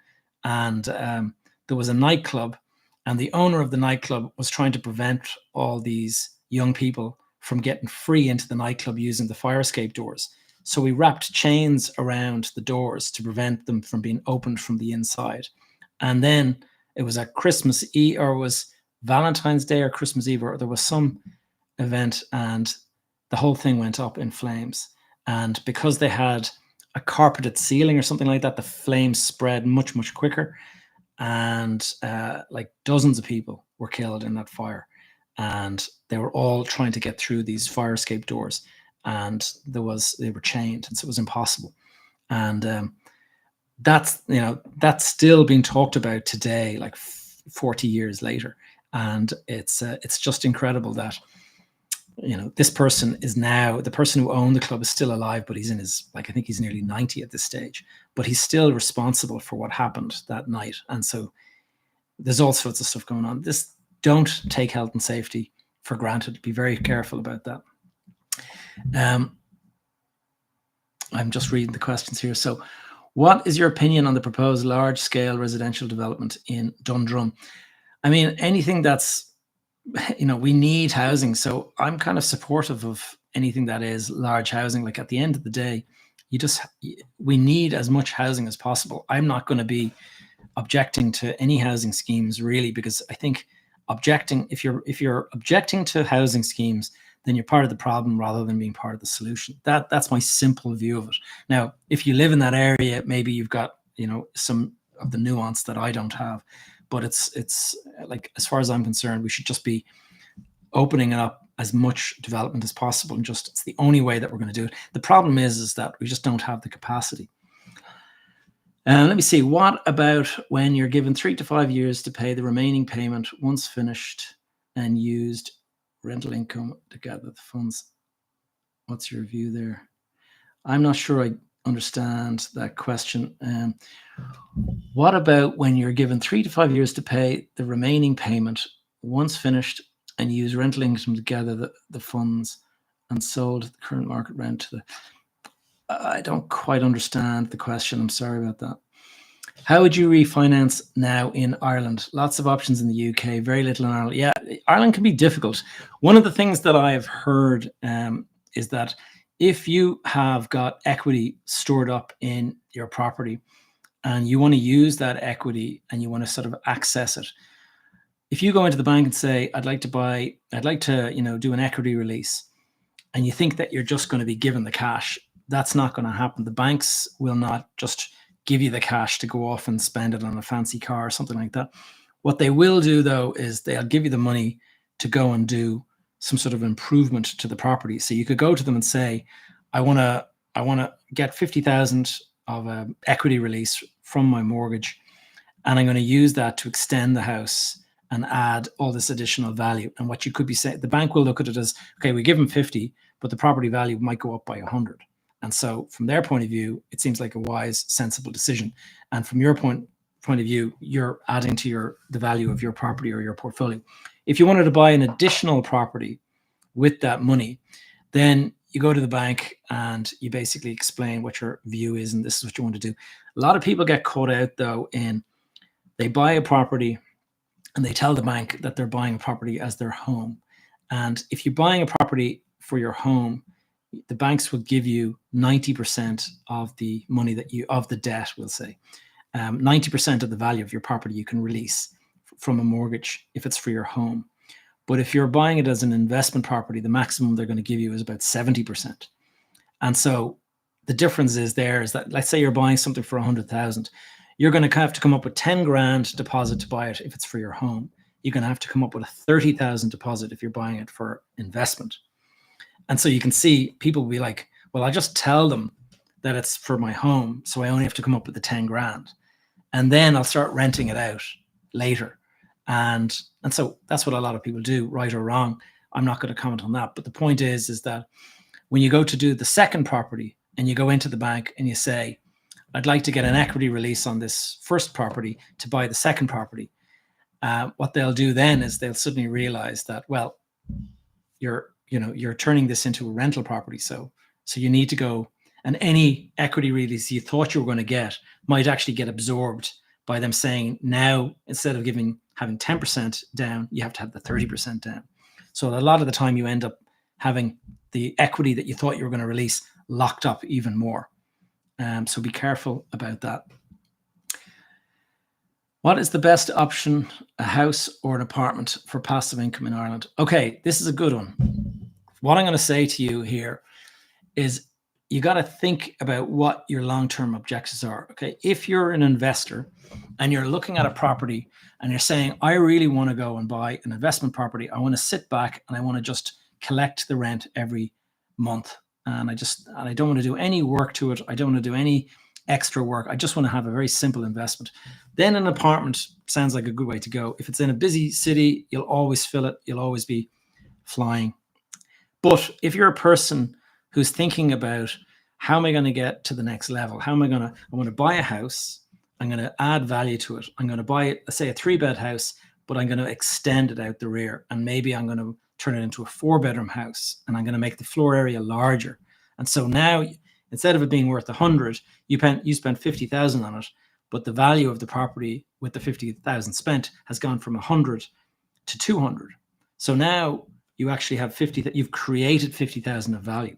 and there was a nightclub, and the owner of the nightclub was trying to prevent all these young people from getting free into the nightclub using the fire escape doors. So we wrapped chains around the doors to prevent them from being opened from the inside. And then it was at Christmas Eve, or it was Valentine's Day or Christmas Eve, or there was some event, and the whole thing went up in flames. And because they had a carpeted ceiling or something like that, the flames spread much, much quicker. And like dozens of people were killed in that fire. And they were all trying to get through these fire escape doors. And they were chained, and so it was impossible. And that's still being talked about today, like 40 years later. And it's just incredible that this person is now, the person who owned the club is still alive, but he's in his, I think he's nearly 90 at this stage, but he's still responsible for what happened that night. And so there's all sorts of stuff going on. Don't take health and safety for granted. Be very careful about that. I'm just reading the questions here. So what is your opinion on the proposed large-scale residential development in Dundrum? I mean, anything that's, we need housing. So I'm kind of supportive of anything that is large housing. Like at the end of the day, we need as much housing as possible. I'm not going to be objecting to any housing schemes really, because I think if you're objecting to housing schemes, then you're part of the problem rather than being part of the solution. That's my simple view of it. Now, if you live in that area, maybe you've got, some of the nuance that I don't have, but it's like, as far as I'm concerned, we should just be opening it up as much development as possible. And it's the only way that we're going to do it. The problem is that we just don't have the capacity. Let me see. What about when you're given 3 to 5 years to pay the remaining payment once finished and used rental income to gather the funds? What's your view there? I'm not sure I understand that question. What about when you're given 3 to 5 years to pay the remaining payment once finished and use rental income to gather the funds and sold the current market rent to the... I don't quite understand the question. I'm sorry about that. How would you refinance now in Ireland? Lots of options in the UK, very little in Ireland. Yeah, Ireland can be difficult. One of the things that I have heard is that if you have got equity stored up in your property and you want to use that equity and you want to sort of access it, if you go into the bank and say, I'd like to do an equity release, and you think that you're just going to be given the cash, that's not going to happen. The banks will not just give you the cash to go off and spend it on a fancy car or something like that. What they will do, though, is they'll give you the money to go and do some sort of improvement to the property. So you could go to them and say, I want to get 50,000 of an equity release from my mortgage, and I'm going to use that to extend the house and add all this additional value. And what you could be saying, the bank will look at it as, okay, we give them 50, but the property value might go up by 100. And so from their point of view, it seems like a wise, sensible decision. And from your point of view, you're adding to the value of your property or your portfolio. If you wanted to buy an additional property with that money, then you go to the bank and you basically explain what your view is, and this is what you want to do. A lot of people get caught out, though, in they buy a property and they tell the bank that they're buying a property as their home. And if you're buying a property for your home, the banks will give you 90% of the money of the debt, we'll say. 90% of the value of your property you can release from a mortgage if it's for your home. But if you're buying it as an investment property, the maximum they're going to give you is about 70%. And so the difference is that, let's say you're buying something for 100,000, you're going to have to come up with 10 grand deposit to buy it if it's for your home. You're going to have to come up with a 30,000 deposit if you're buying it for investment. And so you can see people will be like, well, I just tell them that it's for my home, so I only have to come up with the 10 grand. And then I'll start renting it out later. And so that's what a lot of people do, right or wrong. I'm not going to comment on that. But the point is that when you go to do the second property and you go into the bank and you say, I'd like to get an equity release on this first property to buy the second property, what they'll do then is they'll suddenly realize that, well, you're turning this into a rental property. So you need to go, and any equity release you thought you were going to get might actually get absorbed by them saying now, instead of having 10% down, you have to have the 30% down. So a lot of the time you end up having the equity that you thought you were going to release locked up even more. So be careful about that. What is the best option, a house or an apartment for passive income in Ireland? Okay, this is a good one. What I'm going to say to you here is you got to think about what your long-term objectives are. Okay, if you're an investor and you're looking at a property and you're saying, I really want to go and buy an investment property, I want to sit back and I want to just collect the rent every month, and I don't want to do any work to it, I don't want to do any extra work, I just want to have a very simple investment, then an apartment sounds like a good way to go. If it's in a busy city, you'll always fill it, you'll always be flying. But if you're a person who's thinking about, how am I going to get to the next level? I want to buy a house, I'm going to add value to it, I'm going to buy it, say a 3-bed house, but I'm going to extend it out the rear, and maybe I'm going to turn it into a 4-bedroom house, and I'm going to make the floor area larger. And so now, instead of it being worth 100, you spent 50,000 on it, but the value of the property with the 50,000 spent has gone from 100 to 200. So now you actually have you've created 50,000 of value.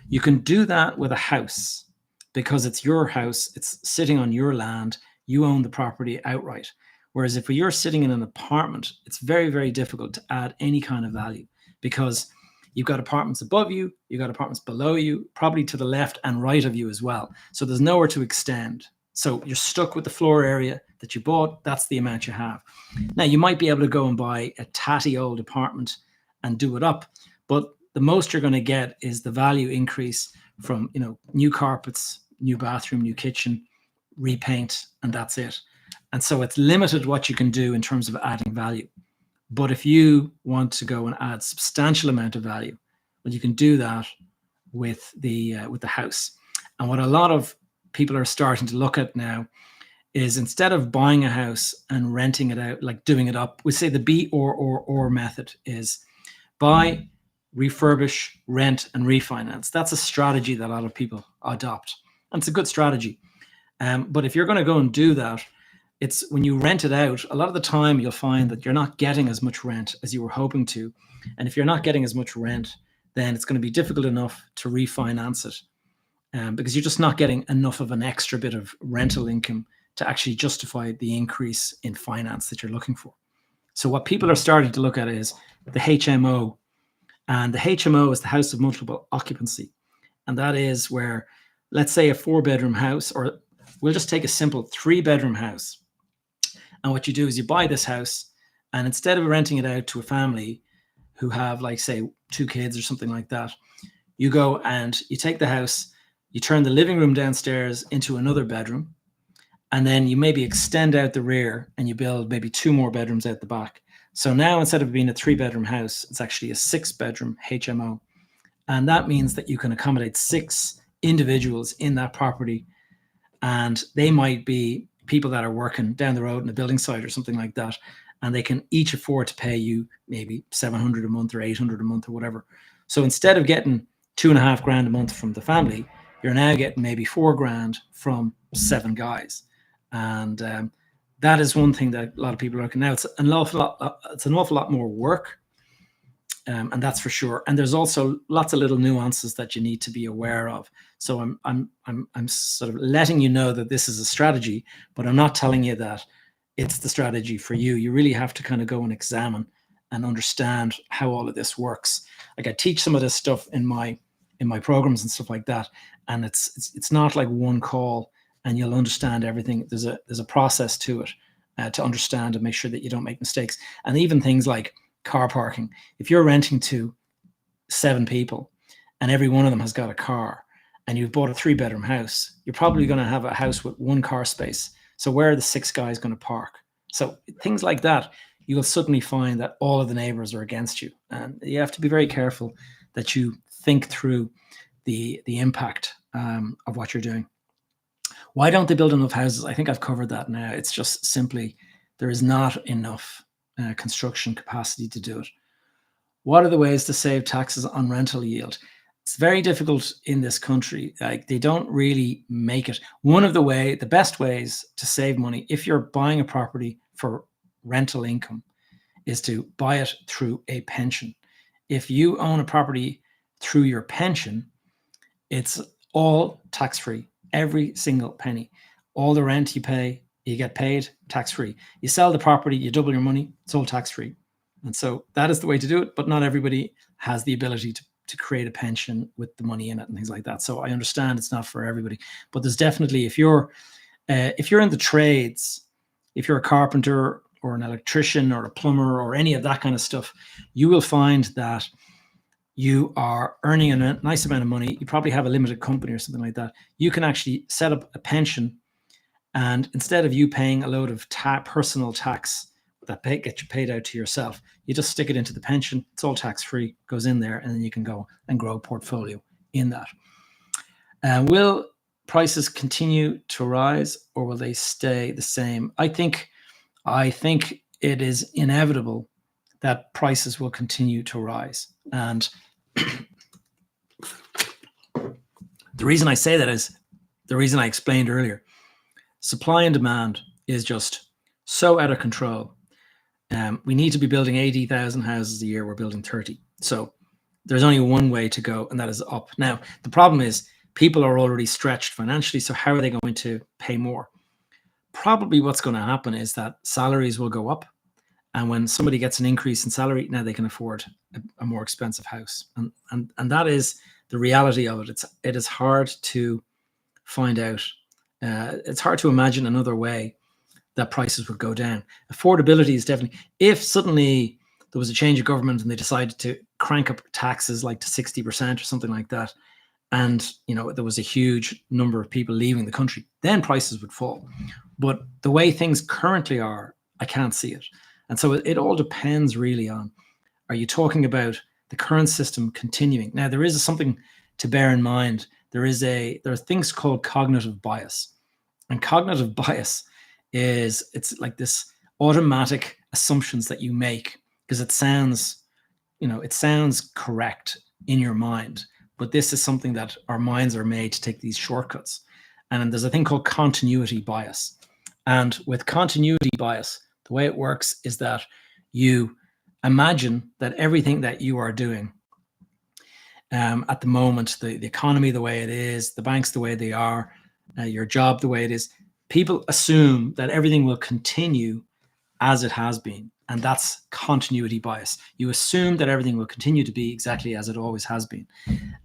You can do that with a house because it's your house, it's sitting on your land, you own the property outright. Whereas if you're sitting in an apartment, it's very, very difficult to add any kind of value because you've got apartments above you, you've got apartments below you, probably to the left and right of you as well. So there's nowhere to extend. So you're stuck with the floor area that you bought. That's the amount you have. Now, you might be able to go and buy a tatty old apartment and do it up, but the most you're going to get is the value increase from, new carpets, new bathroom, new kitchen, repaint, and that's it. And so it's limited what you can do in terms of adding value. But if you want to go and add substantial amount of value, well, you can do that with the house. And what a lot of people are starting to look at now is, instead of buying a house and renting it out, like doing it up, we say the B or method is buy, refurbish, rent, and refinance. That's a strategy that a lot of people adopt. And it's a good strategy. But if you're going to go and do that, it's when you rent it out, a lot of the time you'll find that you're not getting as much rent as you were hoping to. And if you're not getting as much rent, then it's going to be difficult enough to refinance it because you're just not getting enough of an extra bit of rental income to actually justify the increase in finance that you're looking for. So what people are starting to look at is the HMO. And the HMO is the house of multiple occupancy. And that is where, let's say, a 4-bedroom house, or we'll just take a simple 3-bedroom house. And what you do is you buy this house, and instead of renting it out to a family who have, like, say, 2 kids or something like that, you go and you take the house, you turn the living room downstairs into another bedroom, and then you maybe extend out the rear and you build maybe 2 more bedrooms out the back. So now, instead of being a 3-bedroom house, it's actually a 6-bedroom HMO. And that means that you can accommodate 6 individuals in that property. And they might be people that are working down the road in a building site or something like that. And they can each afford to pay you maybe 700 a month or 800 a month or whatever. So instead of getting 2.5 grand a month from the family, you're now getting maybe 4 grand from 7 guys. And that is one thing that a lot of people are looking now. It's an awful lot more work, and that's for sure. And there's also lots of little nuances that you need to be aware of. So I'm sort of letting you know that this is a strategy, but I'm not telling you that it's the strategy for you. You really have to kind of go and examine and understand how all of this works. Like, I teach some of this stuff in my programs and stuff like that, and it's not like one call and you'll understand everything. There's a process to it to understand and make sure that you don't make mistakes. And even things like car parking. If you're renting to 7 people and every one of them has got a car, and you've bought a 3-bedroom house, you're probably going to have a house with 1 car space. So where are the 6 guys going to park? So things like that, you'll suddenly find that all of the neighbors are against you. And you have to be very careful that you think through the impact of what you're doing. Why don't they build enough houses? I think I've covered that now. It's just simply there is not enough construction capacity to do it. What are the ways to save taxes on rental yield? It's very difficult in this country. Like, they don't really make it. The best ways to save money if you're buying a property for rental income is to buy it through a pension. If you own a property through your pension, it's all tax-free, every single penny. All the rent you pay, you get paid tax-free. You sell the property, you double your money, it's all tax-free. And so that is the way to do it, but not everybody has the ability to create a pension with the money in it and things like that. So I understand it's not for everybody, but there's definitely, if you're in the trades, if you're a carpenter or an electrician or a plumber or any of that kind of stuff, you will find that you are earning a nice amount of money. You probably have a limited company or something like that. You can actually set up a pension, and instead of you paying a load of personal tax that gets you paid out to yourself, you just stick it into the pension. It's all tax-free, goes in there, and then you can go and grow a portfolio in that. Will prices continue to rise, or will they stay the same? I think it is inevitable that prices will continue to rise. And the reason I say that is the reason I explained earlier. Supply and demand is just so out of control. We need to be building 80,000 houses a year. We're building 30. So there's only one way to go, and that is up. Now, the problem is people are already stretched financially. So how are they going to pay more? Probably what's going to happen is that salaries will go up. And when somebody gets an increase in salary, now they can afford a more expensive house. And that is the reality of it. It is hard to find out. It's hard to imagine another way that prices would go down. Affordability is definitely, if suddenly there was a change of government and they decided to crank up taxes like to 60% or something like that, and there was a huge number of people leaving the country, then prices would fall. But the way things currently are, I can't see it. And so it all depends really on, are you talking about the current system continuing? Now, there is something to bear in mind. There are things called cognitive bias. And cognitive bias it's like this automatic assumptions that you make because it sounds correct in your mind. But this is something that our minds are made to take these shortcuts. And there's a thing called continuity bias. And with continuity bias, the way it works is that you imagine that everything that you are doing at the moment, the economy the way it is, the banks the way they are, your job the way it is, people assume that everything will continue as it has been. And that's continuity bias. You assume that everything will continue to be exactly as it always has been.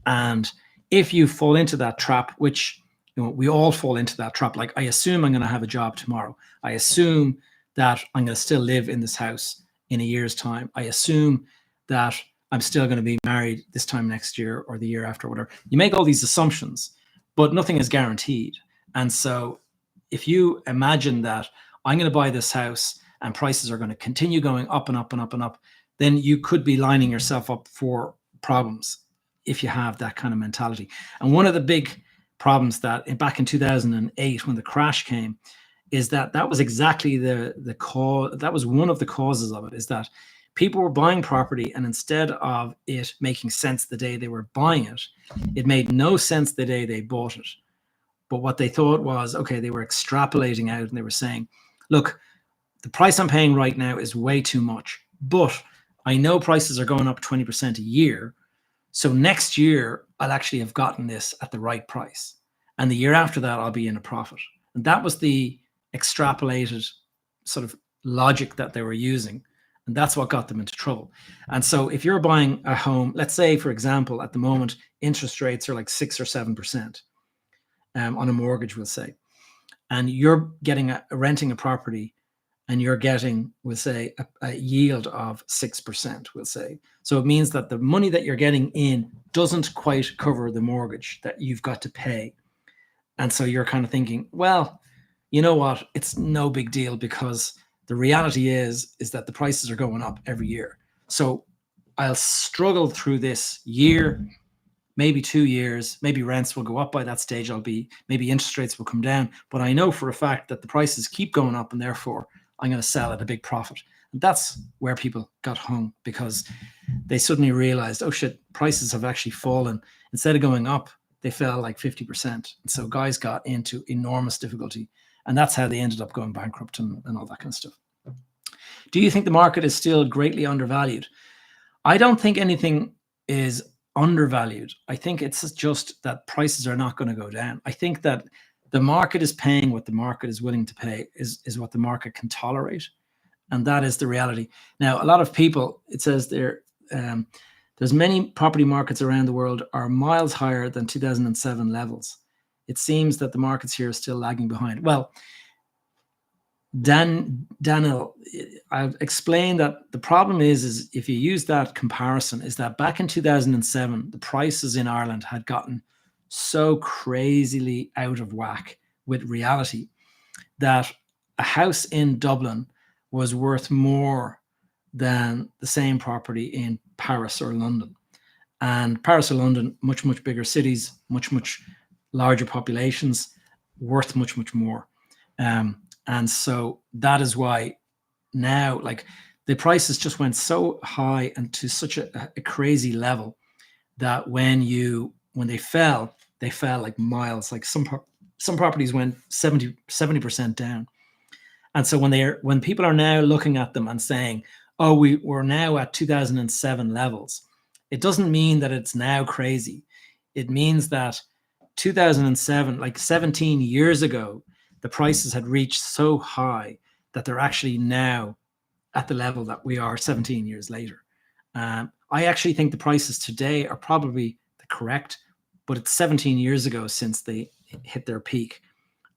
And if you fall into that trap, which we all fall into that trap, like I assume I'm going to have a job tomorrow. I assume that I'm going to still live in this house in a year's time. I assume that I'm still going to be married this time next year or the year after, whatever. You make all these assumptions, but nothing is guaranteed. And so if you imagine that I'm going to buy this house and prices are going to continue going up and up and up and up, then you could be lining yourself up for problems if you have that kind of mentality. And one of the big problems that back in 2008, when the crash came, is that was exactly the cause. That was one of the causes of it, is that people were buying property, and instead of it making sense the day they were buying it, it made no sense the day they bought it. But what they thought was, okay, they were extrapolating out and they were saying, look, the price I'm paying right now is way too much, but I know prices are going up 20% a year. So next year, I'll actually have gotten this at the right price. And the year after that, I'll be in a profit. And that was the extrapolated sort of logic that they were using. And that's what got them into trouble. And so if you're buying a home, let's say, for example, at the moment, interest rates are like 6 or 7% on a mortgage, we'll say, and you're getting renting a property and you're getting, we'll say, a yield of 6%, we'll say. So it means that the money that you're getting in doesn't quite cover the mortgage that you've got to pay. And so you're kind of thinking, well, you know what? It's no big deal, because the reality is that the prices are going up every year. So I'll struggle through this year, maybe 2 years, maybe rents will go up by that stage. Maybe interest rates will come down, but I know for a fact that the prices keep going up, and therefore I'm going to sell at a big profit. That's where people got hung, because they suddenly realized, oh shit, prices have actually fallen. Instead of going up, they fell like 50%. And so guys got into enormous difficulty. And that's how they ended up going bankrupt and all that kind of stuff. Do you think the market is still greatly undervalued? I don't think anything is undervalued. I think it's just that prices are not going to go down. I think that the market is paying what the market is willing to pay, is what the market can tolerate. And that is the reality. Now, a lot of people, it says there, there's many property markets around the world are miles higher than 2007 levels. It seems that the markets here are still lagging behind. Well, Daniel, I've explained that the problem is if you use that comparison, is that back in 2007, the prices in Ireland had gotten so crazily out of whack with reality that a house in Dublin was worth more than the same property in Paris or London. And Paris or London, much, much bigger cities, much, much larger populations, worth much, much more. And so that is why now, like, the prices just went so high and to such a crazy level that when they fell like miles. Like some properties went 70% down. And so when people are now looking at them and saying, oh, we're now at 2007 levels, it doesn't mean that it's now crazy. It means that 2007, like 17 years ago, the prices had reached so high that they're actually now at the level that we are 17 years later. I actually think the prices today are probably the correct, but it's 17 years ago since they hit their peak.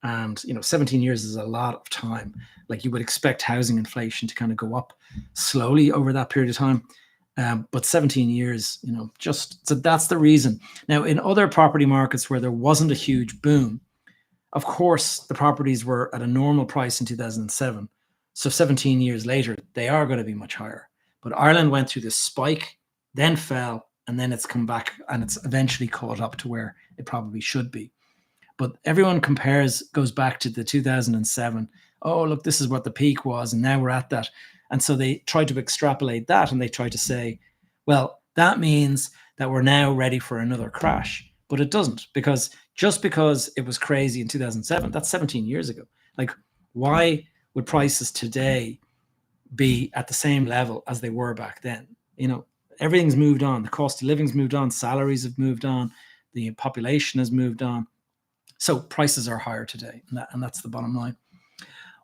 And, 17 years is a lot of time. Like, you would expect housing inflation to kind of go up slowly over that period of time. But 17 years, so that's the reason. Now, in other property markets where there wasn't a huge boom, of course, the properties were at a normal price in 2007. So 17 years later, they are going to be much higher. But Ireland went through this spike, then fell, and then it's come back and it's eventually caught up to where it probably should be. But everyone goes back to the 2007. Oh, look, this is what the peak was, and now we're at that. And so they try to extrapolate that, and they try to say, well, that means that we're now ready for another crash. But it doesn't, because just because it was crazy in 2007, that's 17 years ago. Like, why would prices today be at the same level as they were back then? Everything's moved on. The cost of living's moved on. Salaries have moved on. The population has moved on. So prices are higher today, and that's the bottom line.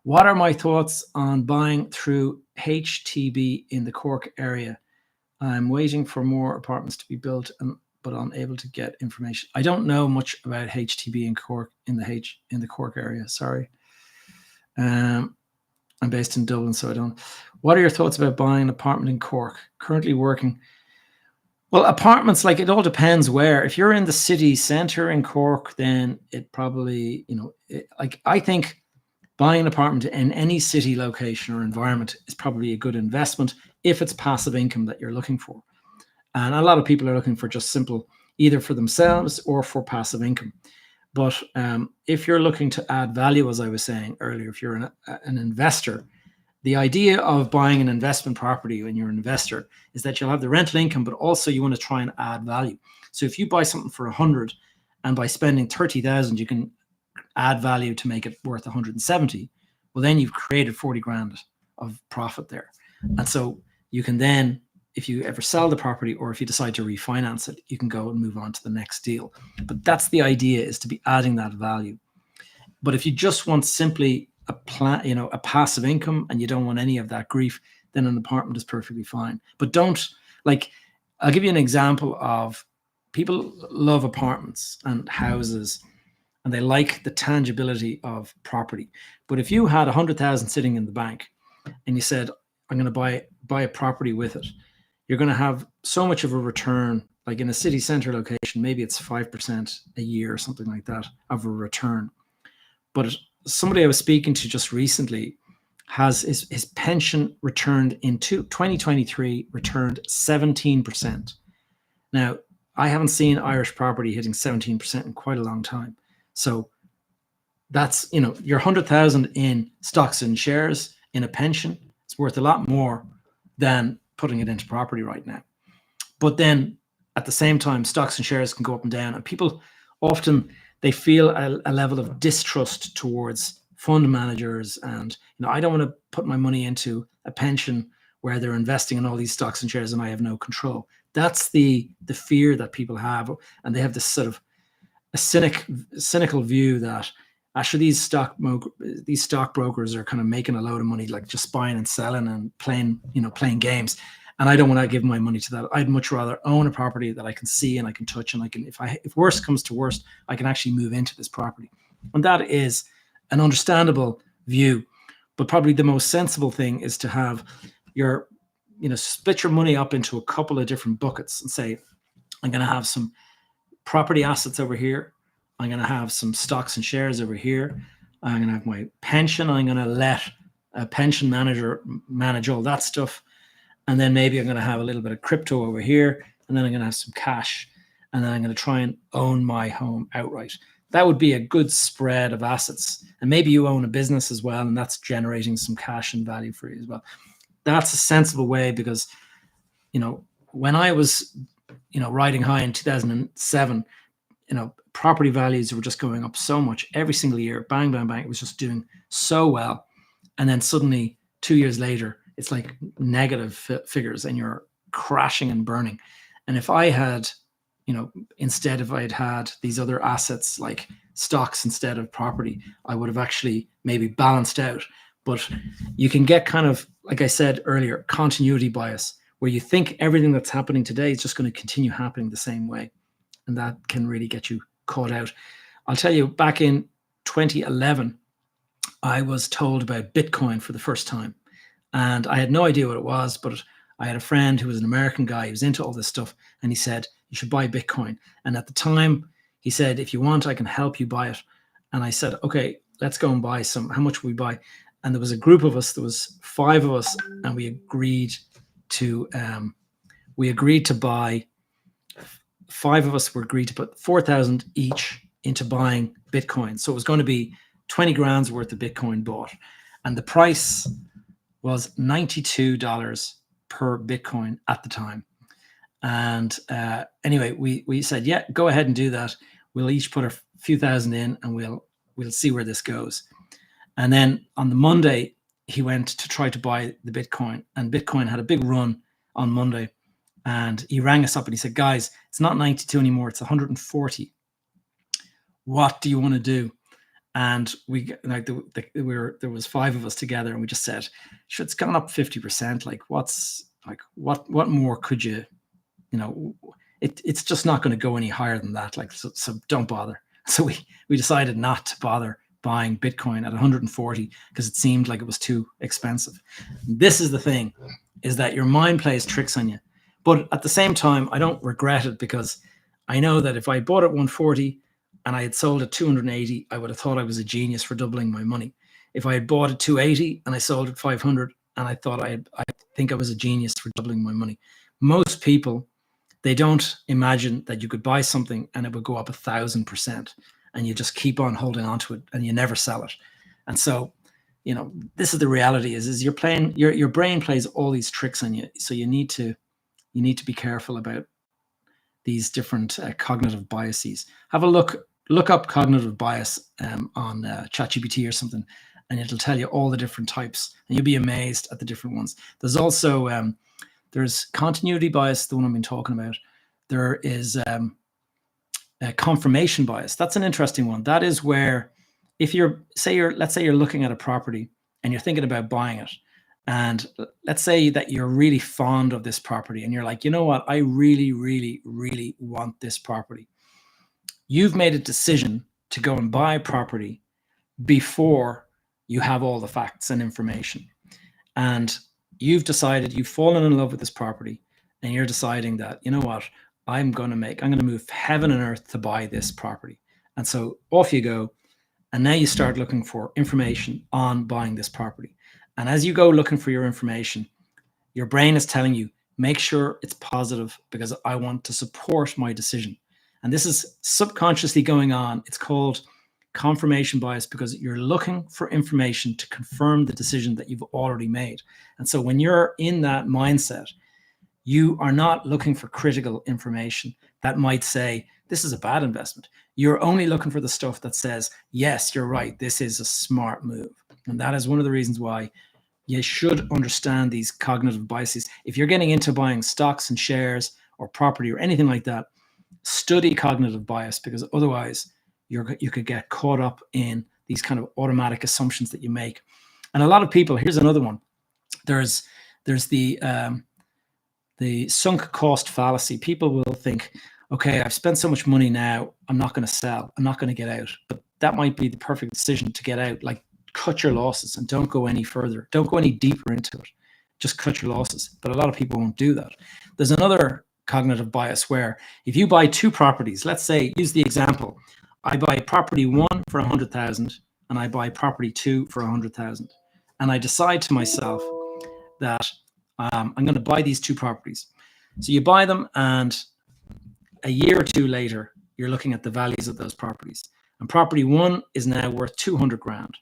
What are my thoughts on buying through HTB in the Cork area? I'm waiting for more apartments to be built, but unable to get information. I don't know much about HTB in Cork, in the Cork area. Sorry. I'm based in Dublin, so I don't. What are your thoughts about buying an apartment in Cork? Currently working. Well, apartments, like, it all depends where. If you're in the city centre in Cork, then it probably, I think buying an apartment in any city location or environment is probably a good investment if it's passive income that you're looking for. And a lot of people are looking for just simple, either for themselves or for passive income. But if you're looking to add value, as I was saying earlier, if you're an investor, the idea of buying an investment property when you're an investor is that you'll have the rental income, but also you want to try and add value. So if you buy something for 100 and by spending 30,000, you can add value to make it worth 170, well, then you've created 40 grand of profit there. And so you can then, if you ever sell the property or if you decide to refinance it, you can go and move on to the next deal. But that's the idea, is to be adding that value. But if you just want simply a passive income and you don't want any of that grief, then an apartment is perfectly fine. But I'll give you an example of people love apartments and houses, and they like the tangibility of property. But if you had 100,000 sitting in the bank and you said, I'm going to buy a property with it, you're going to have so much of a return. Like in a city center location, maybe it's 5% a year or something like that of a return. But somebody I was speaking to just recently has his pension returned in 2023 returned 17%. Now, I haven't seen Irish property hitting 17% in quite a long time. So that's, your 100,000 in stocks and shares in a pension It's worth a lot more than putting it into property right now. But then at the same time, stocks and shares can go up and down, and people often, they feel a level of distrust towards fund managers. And I don't want to put my money into a pension where they're investing in all these stocks and shares and I have no control. That's the fear that people have, and they have this sort of a cynical view that actually these stockbrokers are kind of making a load of money, like just buying and selling and playing games. And I don't want to give my money to that. I'd much rather own a property that I can see and I can touch, and I can, if worst comes to worst, I can actually move into this property. And that is an understandable view. But probably the most sensible thing is to have your, split your money up into a couple of different buckets and say, I'm going to have some property assets over here. I'm going to have some stocks and shares over here. I'm going to have my pension. I'm going to let a pension manager manage all that stuff. And then maybe I'm going to have a little bit of crypto over here. And then I'm going to have some cash. And then I'm going to try and own my home outright. That would be a good spread of assets. And maybe you own a business as well, and that's generating some cash and value for you as well. That's a sensible way, because, when I was, riding high in 2007, property values were just going up so much every single year. Bang, bang, bang. It was just doing so well. And then suddenly 2 years later, it's like negative figures and you're crashing and burning. And if I had, instead, if I'd had these other assets like stocks instead of property, I would have actually maybe balanced out. But you can get kind of, like I said earlier, continuity bias, where you think everything that's happening today is just going to continue happening the same way. And that can really get you caught out. I'll tell you, back in 2011, I was told about Bitcoin for the first time. And I had no idea what it was, but I had a friend who was an American guy who was into all this stuff. And he said, you should buy Bitcoin. And at the time, he said, if you want, I can help you buy it. And I said, okay, let's go and buy some. How much will we buy? And there was a group of us, there was 5 of us, and we agreed to buy, 5 of us were agreed to put 4,000 each into buying Bitcoin. So it was going to be 20 grand's worth of Bitcoin bought. And the price was $92 per Bitcoin at the time. And anyway, we said, yeah, go ahead and do that. We'll each put a few thousand in, and we'll see where this goes. And then on the Monday, he went to try to buy the Bitcoin, and Bitcoin had a big run on Monday. And he rang us up and he said, guys, it's not 92 anymore, it's 140. What do you want to do? And we, like, there was 5 of us together, and we just said, sure, it's gone up 50%. Like, what more could you, it's just not going to go any higher than that. Like, so don't bother. So we decided not to bother buying Bitcoin at 140 because it seemed like it was too expensive. This is the thing, is that your mind plays tricks on you. But at the same time, I don't regret it, because I know that if I bought at 140 and I had sold at 280, I would have thought I was a genius for doubling my money. If I had bought at 280 and I sold at 500, and I thought I think I was a genius for doubling my money. Most people, they don't imagine that you could buy something and it would go up 1,000%, and you just keep on holding on to it and you never sell it. And so, this is the reality: is you're playing, your brain plays all these tricks on you. So you need to be careful about these different cognitive biases. Have a look up cognitive bias on ChatGPT or something, and it'll tell you all the different types, and you'll be amazed at the different ones. There's also there's continuity bias, the one I've been talking about. There is confirmation bias. That's an interesting one. That is where, if let's say you're looking at a property and you're thinking about buying it, and let's say that you're really fond of this property and you're like, you know what, I really, really, really want this property. You've made a decision to go and buy a property before you have all the facts and information. And you've decided, you've fallen in love with this property, and you're deciding that, you know what, I'm going to move heaven and earth to buy this property. And so off you go. And now you start looking for information on buying this property. And as you go looking for your information, your brain is telling you, make sure it's positive, because I want to support my decision. And this is subconsciously going on. It's called confirmation bias because you're looking for information to confirm the decision that you've already made. And so when you're in that mindset, you are not looking for critical information that might say, this is a bad investment. You're only looking for the stuff that says, yes, you're right, this is a smart move. And that is one of the reasons why you should understand these cognitive biases. If you're getting into buying stocks and shares or property or anything like that, study cognitive bias, because otherwise you could get caught up in these kind of automatic assumptions that you make. And a lot of people, here's another one. There's the sunk cost fallacy. People will think, okay, I've spent so much money now, I'm not going to sell, I'm not going to get out. But that might be the perfect decision to get out. Like, cut your losses and don't go any further. Don't go any deeper into it. Just cut your losses. But a lot of people won't do that. There's another cognitive bias where if you buy two properties, let's say, use the example, I buy property 1 for 100,000 and I buy property 2 for 100,000. And I decide to myself that I'm going to buy these two properties. So you buy them, and a year or two later, you're looking at the values of those properties. And property 1 is now worth 200 grand.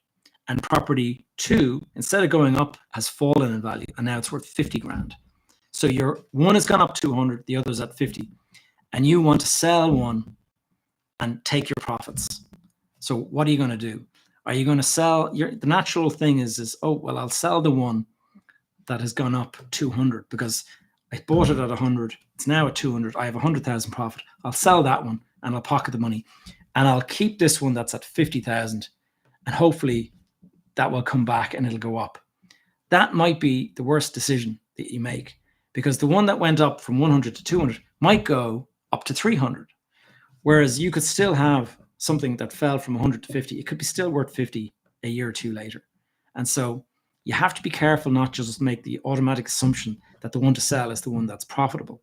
And property 2, instead of going up, has fallen in value, and now it's worth 50 grand. So your one has gone up 200, the other's at 50. And you want to sell one and take your profits. So what are you going to do? Are you going to sell? The natural thing is, oh, well, I'll sell the one that has gone up 200 because I bought it at 100. It's now at 200. I have 100,000 profit. I'll sell that one and I'll pocket the money. And I'll keep this one that's at 50,000. And hopefully that will come back and it'll go up. That might be the worst decision that you make, because the one that went up from 100 to 200 might go up to 300. Whereas you could still have something that fell from 100 to 50. It could be still worth 50 a year or two later. And so you have to be careful not just make the automatic assumption that the one to sell is the one that's profitable.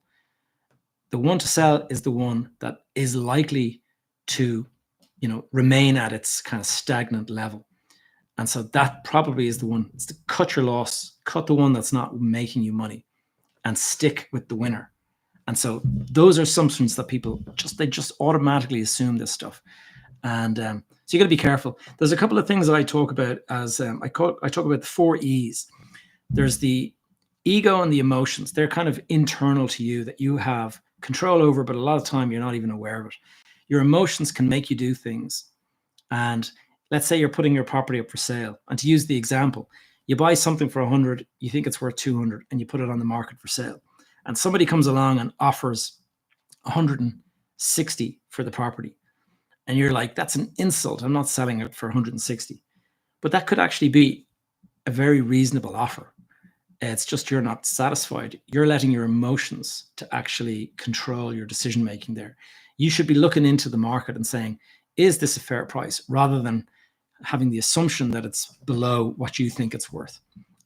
The one to sell is the one that is likely to, remain at its kind of stagnant level. And so that probably is the one. It's to cut your loss, cut the one that's not making you money, and stick with the winner. And so those are assumptions that people just automatically assume this stuff. And so you got to be careful. There's a couple of things that I talk about as I talk about the 4 E's. There's the ego and the emotions. They're kind of internal to you that you have control over, but a lot of time you're not even aware of it. Your emotions can make you do things. And let's say you're putting your property up for sale. And to use the example, you buy something for 100, you think it's worth 200, and you put it on the market for sale. And somebody comes along and offers 160 for the property. And you're like, that's an insult. I'm not selling it for 160. But that could actually be a very reasonable offer. It's just you're not satisfied. You're letting your emotions to actually control your decision making there. You should be looking into the market and saying, is this a fair price? Rather than having the assumption that it's below what you think it's worth.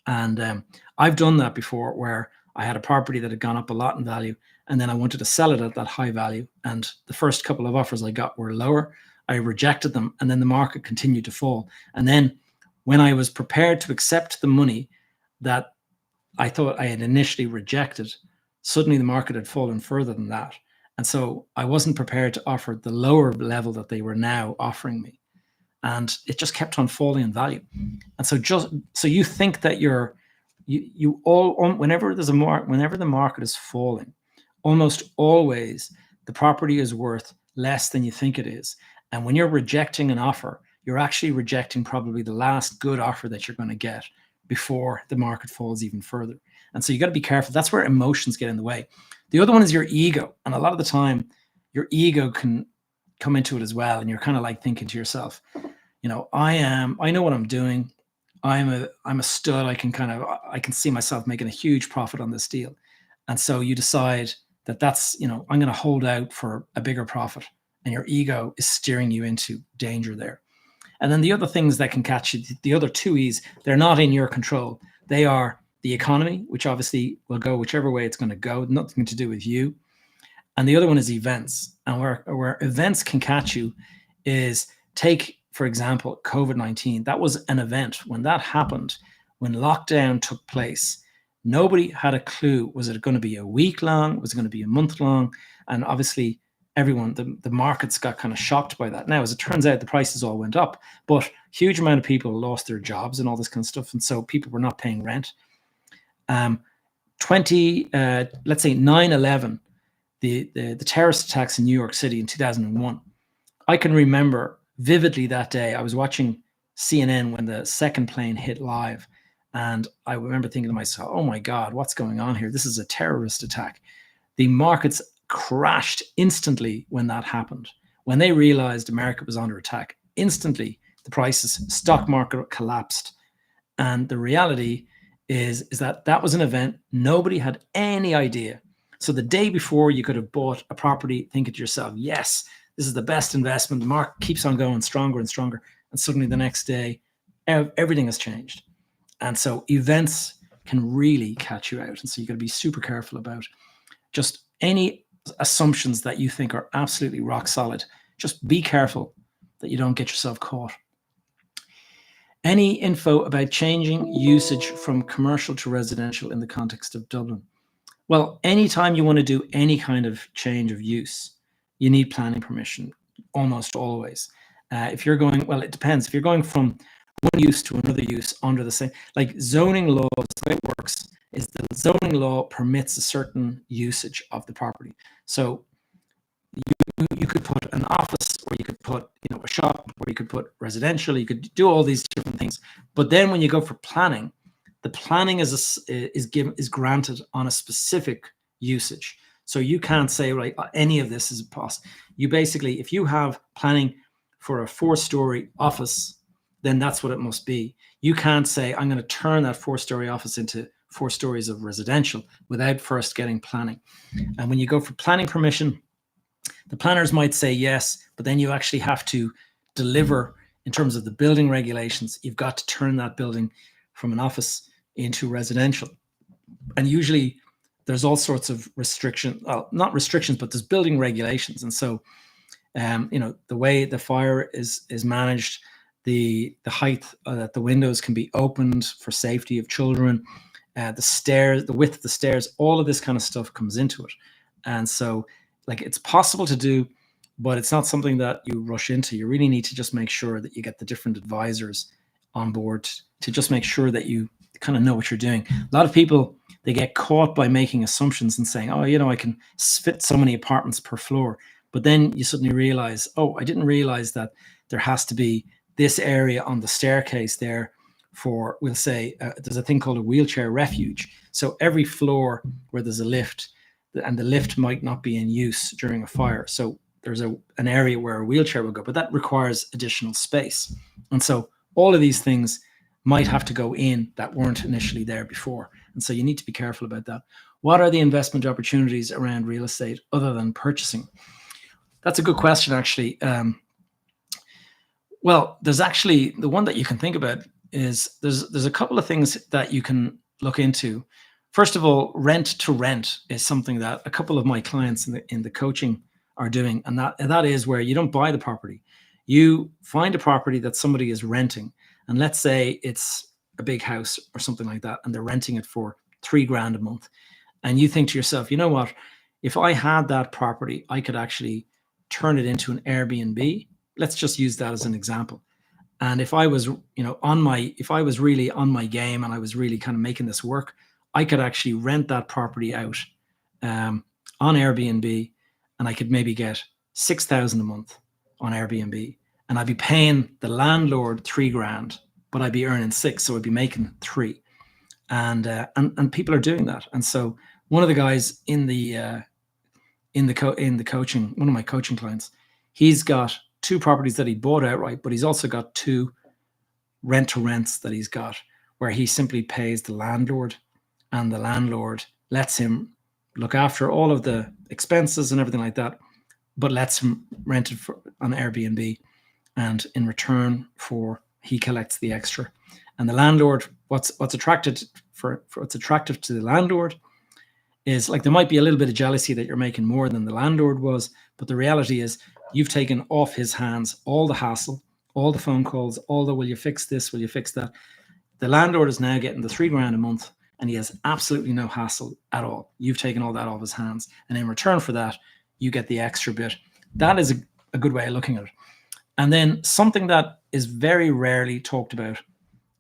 And I've done that before, where I had a property that had gone up a lot in value, and then I wanted to sell it at that high value. And the first couple of offers I got were lower. I rejected them, and then the market continued to fall. And then when I was prepared to accept the money that I thought I had initially rejected, suddenly the market had fallen further than that. And so I wasn't prepared to offer the lower level that they were now offering me. And it just kept on falling in value. And so you think that whenever the market is falling, almost always the property is worth less than you think it is. And when you're rejecting an offer, you're actually rejecting probably the last good offer that you're going to get before the market falls even further. And so you got to be careful. That's where emotions get in the way. The other one is your ego. And a lot of the time, your ego can come into it as well. And you're kind of like thinking to yourself, I know what I'm doing. I'm a stud. I can see myself making a huge profit on this deal. And so you decide that's, I'm going to hold out for a bigger profit, and your ego is steering you into danger there. And then the other things that can catch you, the other 2 E's, they're not in your control. They are the economy, which obviously will go whichever way it's going to go, nothing to do with you. And the other one is events. And where events can catch you is, take, for example, COVID-19. That was an event. When that happened, when lockdown took place, nobody had a clue. Was it going to be a week long? Was it going to be a month long? And obviously, everyone, the markets got kind of shocked by that. Now, as it turns out, the prices all went up, but huge amount of people lost their jobs and all this kind of stuff. And so people were not paying rent. Let's say 9/11, the terrorist attacks in New York City in 2001. I can remember vividly that day. I was watching CNN when the second plane hit live. And I remember thinking to myself, oh my God, what's going on here? This is a terrorist attack. The markets crashed instantly when that happened. When they realized America was under attack, instantly the prices, stock market collapsed. And the reality is that was an event nobody had any idea. So the day before, you could have bought a property thinking to yourself, yes, this is the best investment. The market keeps on going stronger and stronger. And suddenly the next day, everything has changed. And so events can really catch you out. And so you got to be super careful about just any assumptions that you think are absolutely rock solid. Just be careful that you don't get yourself caught. Any info about changing usage from commercial to residential in the context of Dublin? Well, anytime you want to do any kind of change of use, you need planning permission, almost always. If you're going, well, it depends. If you're going from one use to another use under the same, like zoning laws, the way it works is the zoning law permits a certain usage of the property. So you could put an office, or you could put, a shop, or you could put residential. You could do all these different things. But then when you go for planning, the planning is granted on a specific usage. So you can't say, right, any of this is possible. You basically, if you have planning for a 4-story office, then that's what it must be. You can't say, I'm going to turn that 4-story office into 4 stories of residential without first getting planning. And when you go for planning permission, the planners might say yes, but then you actually have to deliver in terms of the building regulations. You've got to turn that building from an office into residential. And usually there's all sorts of restrictions, well, not restrictions, but there's building regulations. And so, the way the fire is managed, the height that the windows can be opened for safety of children, the stairs, the width of the stairs, all of this kind of stuff comes into it. And so, like, it's possible to do, but it's not something that you rush into. You really need to just make sure that you get the different advisors on board to just make sure that you kind of know what you're doing. A lot of people, they get caught by making assumptions and saying, oh, I can fit so many apartments per floor. But then you suddenly realize, oh, I didn't realize that there has to be this area on the staircase there for, we'll say, there's a thing called a wheelchair refuge. So every floor where there's a lift, and the lift might not be in use during a fire, so there's an area where a wheelchair will go, but that requires additional space. And so all of these things might have to go in that weren't initially there before. And so you need to be careful about that. What are the investment opportunities around real estate other than purchasing? That's a good question, actually. Well, there's actually, the one that you can think about is there's a couple of things that you can look into. First of all, rent to rent is something that a couple of my clients in the coaching are doing, and that is where you don't buy the property. You find a property that somebody is renting, and let's say it's a big house or something like that, and they're renting it for $3,000 a month. And you think to yourself, you know what? If I had that property, I could actually turn it into an Airbnb. Let's just use that as an example. And if I was, if I was really on my game and I was really kind of making this work, I could actually rent that property out on Airbnb, and I could maybe get $6,000 a month on Airbnb, and I'd be paying the landlord $3,000, but I'd be earning $6,000, so I'd be making $3,000. And people are doing that. And so one of the guys in the coaching, one of my coaching clients, he's got 2 properties that he bought outright, but he's also got 2 rent-to-rents that he's got, where he simply pays the landlord, and the landlord lets him look after all of the expenses and everything like that, but lets him rent it on Airbnb, and in return he collects the extra. And the landlord, what's attractive to the landlord is, like, there might be a little bit of jealousy that you're making more than the landlord was, but the reality is you've taken off his hands all the hassle, all the phone calls, all the will you fix this, will you fix that. The landlord is now getting the $3,000 a month, and he has absolutely no hassle at all. You've taken all that off his hands, and in return for that, you get the extra bit. that is a good way of looking at it. And then something that is very rarely talked about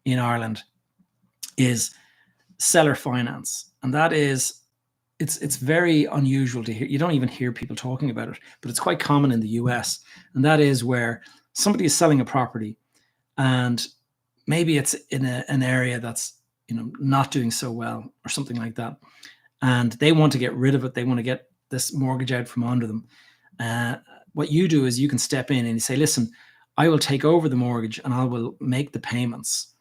in Ireland is seller finance. And that is, it's very unusual to hear. You don't even hear people talking about it, but it's quite common in the US. And that is where somebody is selling a property and maybe it's in an area that's, not doing so well or something like that. And they want to get rid of it. They want to get this mortgage out from under them. What you do is you can step in and you say, listen, I will take over the mortgage and I will make the payments,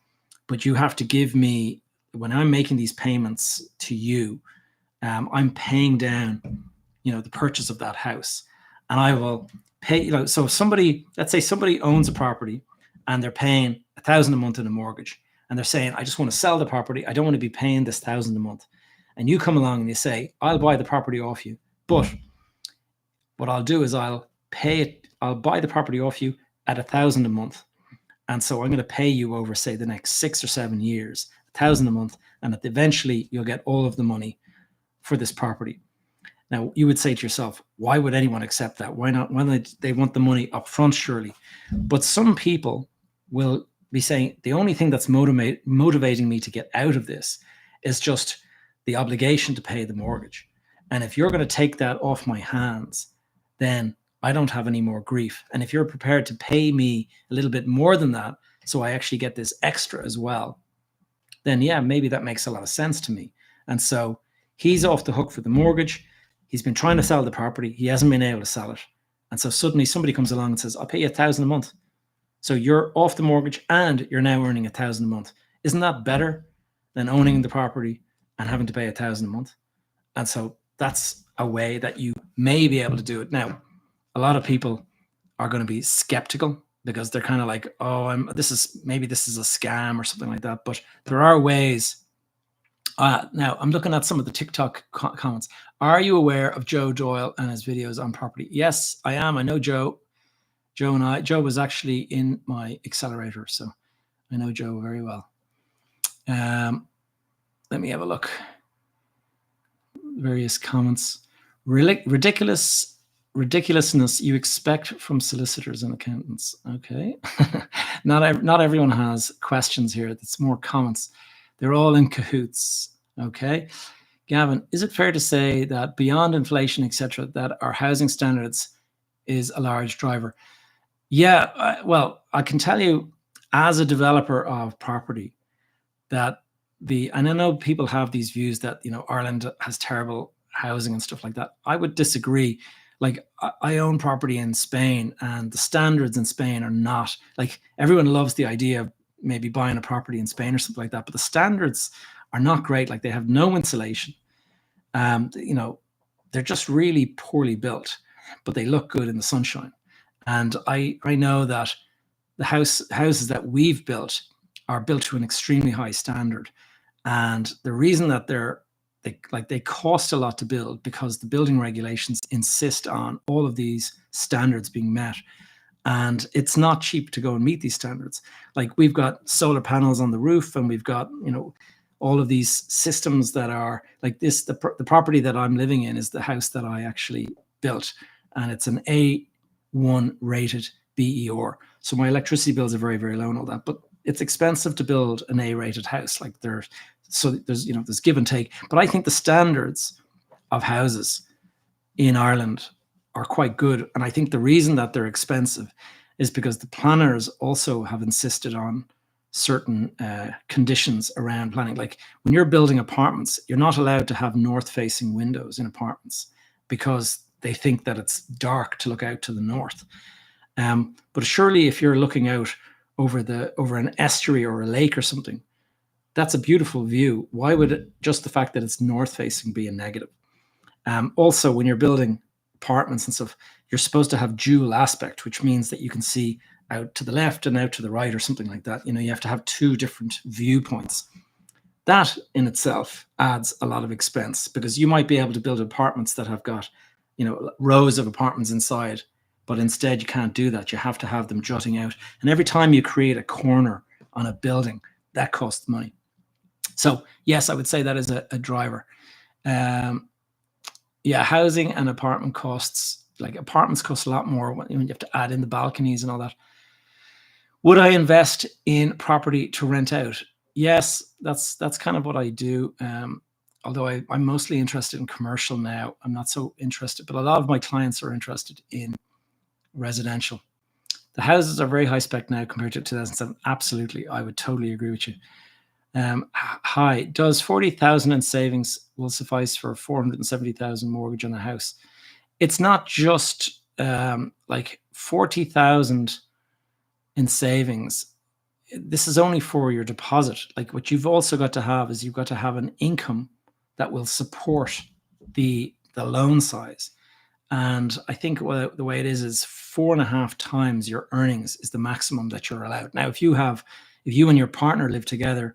but you have to give me, when I'm making these payments to you, I'm paying down, the purchase of that house, and I will pay, so if somebody, let's say somebody owns a property and they're paying $1,000 a month in a mortgage, and they're saying, I just want to sell the property. I don't want to be paying this $1,000 a month. And you come along and you say, I'll buy the property off you, but what I'll do is I'll buy the property off you at $1,000 a month. And so I'm going to pay you over, say, the next 6 or 7 years, $1,000 a month. And eventually you'll get all of the money for this property. Now, you would say to yourself, why would anyone accept that? Why not? When they want the money up front, surely. But some people will be saying, the only thing that's motivating me to get out of this is just the obligation to pay the mortgage. And if you're going to take that off my hands, then I don't have any more grief. And if you're prepared to pay me a little bit more than that, so I actually get this extra as well, then yeah, maybe that makes a lot of sense to me. And so he's off the hook for the mortgage. He's been trying to sell the property. He hasn't been able to sell it. And so suddenly somebody comes along and says, I'll pay you $1,000 a month. So you're off the mortgage and you're now earning $1,000 a month. Isn't that better than owning the property and having to pay $1,000 a month? And so that's a way that you may be able to do it. Now, a lot of people are going to be skeptical because they're kind of like, this is a scam or something like that. But there are ways. Now, I'm looking at some of the TikTok comments. Are you aware of Joe Doyle and his videos on property? Yes, I am. I know Joe. Joe was actually in my accelerator, so I know Joe very well. Let me have a look. Various comments. Ridiculousness you expect from solicitors and accountants. Okay. Not everyone has questions here. It's more comments. They're all in cahoots. Okay. Gavin, is it fair to say that beyond inflation, etc., that our housing standards is a large driver? Yeah, well, I can tell you as a developer of property that and I know people have these views that, Ireland has terrible housing and stuff like that. I would disagree. Like, I own property in Spain and the standards in Spain are not, like, everyone loves the idea of maybe buying a property in Spain or something like that, but the standards are not great. Like, they have no insulation. They're just really poorly built, but they look good in the sunshine. And I know that the houses that we've built are built to an extremely high standard. And the reason that they cost a lot to build because the building regulations insist on all of these standards being met. And it's not cheap to go and meet these standards. Like, we've got solar panels on the roof and we've got, all of these systems that are like this. The property that I'm living in is the house that I actually built, and it's an A1 rated BER. So my electricity bills are very, very low and all that, but it's expensive to build an A-rated house. Like, there's give and take. But I think the standards of houses in Ireland are quite good. And I think the reason that they're expensive is because the planners also have insisted on certain conditions around planning. Like, when you're building apartments, you're not allowed to have north-facing windows in apartments because they think that it's dark to look out to the north. But surely if you're looking out over an estuary or a lake or something, that's a beautiful view. Why would just the fact that it's north-facing be a negative? Also, when you're building apartments and stuff, you're supposed to have dual aspect, which means that you can see out to the left and out to the right or something like that. You have to have two different viewpoints. That in itself adds a lot of expense because you might be able to build apartments that have got, rows of apartments inside, but instead you can't do that. You have to have them jutting out. And every time you create a corner on a building, that costs money. So yes, I would say that is a driver. Housing and apartment costs like apartments cost a lot more when you have to add in the balconies and all that. Would I invest in property to rent out? Yes, that's kind of what I do. Although I'm mostly interested in commercial now. I'm not so interested, but a lot of my clients are interested in residential. The houses are very high spec now compared to 2007. Absolutely, I would totally agree with you. Hi, does 40,000 in savings will suffice for 470,000 mortgage on a house? It's not just like 40,000 in savings. This is only for your deposit. Like what you've also got to have is you've got to have an income that will support the loan size. And I think the way it is 4.5 times your earnings is the maximum that you're allowed. Now, if you and your partner live together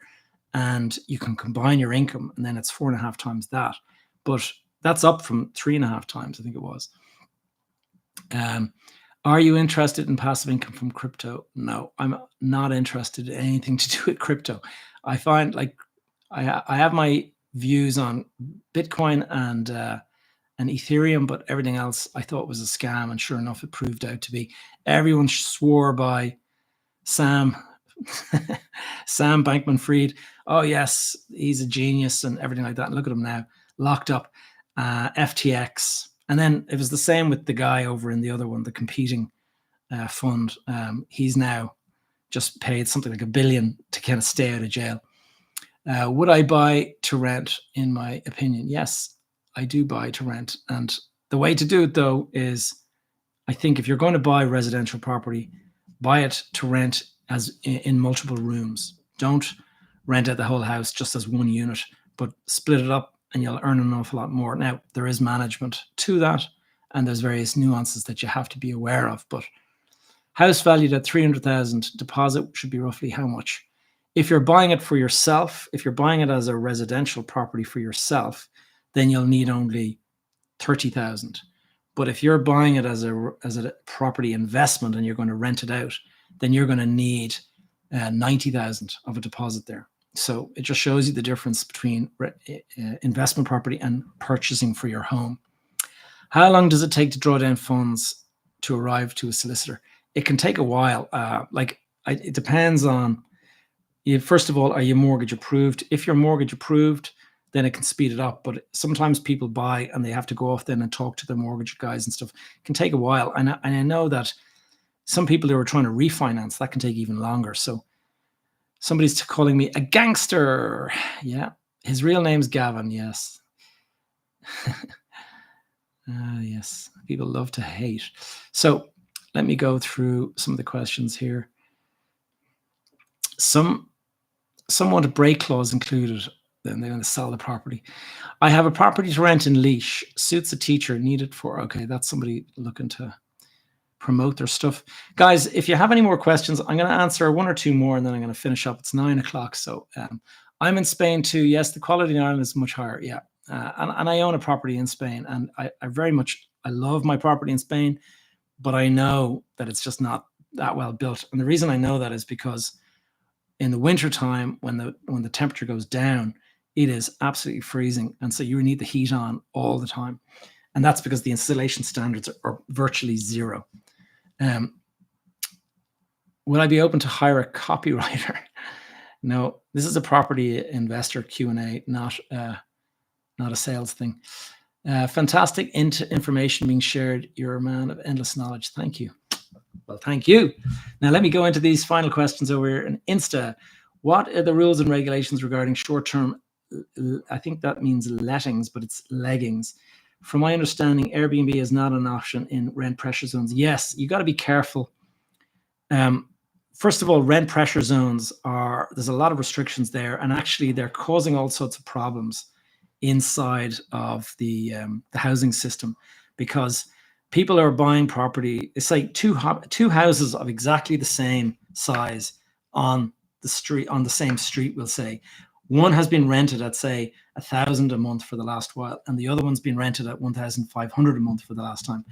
and you can combine your income, and then it's 4.5 times that, but that's up from 3.5 times, I think it was. Are you interested in passive income from crypto? No, I'm not interested in anything to do with crypto. I find like I have my views on Bitcoin and Ethereum, but everything else I thought was a scam, and sure enough, it proved out to be. Everyone swore by Sam Bankman-Fried. Oh yes, he's a genius and everything like that. And look at him now, locked up. FTX, and then it was the same with the guy over in the other one, the competing fund. He's now just paid something like $1 billion to kind of stay out of jail. Would I buy to rent? In my opinion, yes, I do buy to rent. And the way to do it, though, is I think if you're going to buy residential property, buy it to rent as in multiple rooms. Don't rent out the whole house just as one unit, but split it up and you'll earn an awful lot more. Now, there is management to that, and there's various nuances that you have to be aware of. But house valued at 300,000, deposit should be roughly how much? If you're buying it for yourself, if you're buying it as a residential property for yourself, then you'll need only 30,000. But if you're buying it as a property investment and you're going to rent it out, then you're going to need 90,000 of a deposit there. So it just shows you the difference between investment property and purchasing for your home. How long does it take to draw down funds to arrive to a solicitor? It can take a while. It depends on you. First of all, are you mortgage approved? If you're mortgage approved, then it can speed it up. But sometimes people buy and they have to go off then and talk to the mortgage guys and stuff. It can take a while. And I know that some people who are trying to refinance, that can take even longer. So somebody's calling me a gangster. Yeah. His real name's Gavin. Yes. Yes. People love to hate. So let me go through some of the questions here. Some want a break clause included. Then they're going to sell the property. I have a property to rent in Leash. Suits a teacher. Needed for. Okay, that's somebody looking to promote their stuff. Guys, if you have any more questions, I'm going to answer one or two more and then I'm going to finish up. It's 9 o'clock. So I'm in Spain too. Yes, the quality in Ireland is much higher. Yeah. And I own a property in Spain, and I love my property in Spain, but I know that it's just not that well built. And the reason I know that is because in the winter time, when the temperature goes down, it is absolutely freezing. And so you need the heat on all the time. And that's because the insulation standards are virtually zero. Would I be open to hire a copywriter? No, this is a property investor Q&A, not a sales thing. Fantastic information being shared. You're a man of endless knowledge. Thank you. Well, thank you. Now let me go into these final questions over here in Insta. What are the rules and regulations regarding short-term? I think that means lettings, but it's leggings. From my understanding, Airbnb is not an option in rent pressure zones. Yes, you got to be careful. First of all, rent pressure zones there's a lot of restrictions there, and actually they're causing all sorts of problems inside of the housing system, because people are buying property. It's like two houses of exactly the same size on the street, on the same street, we'll say. One has been rented at, say, 1,000 a month for the last while, and the other one's been rented at 1,500 a month for the last time.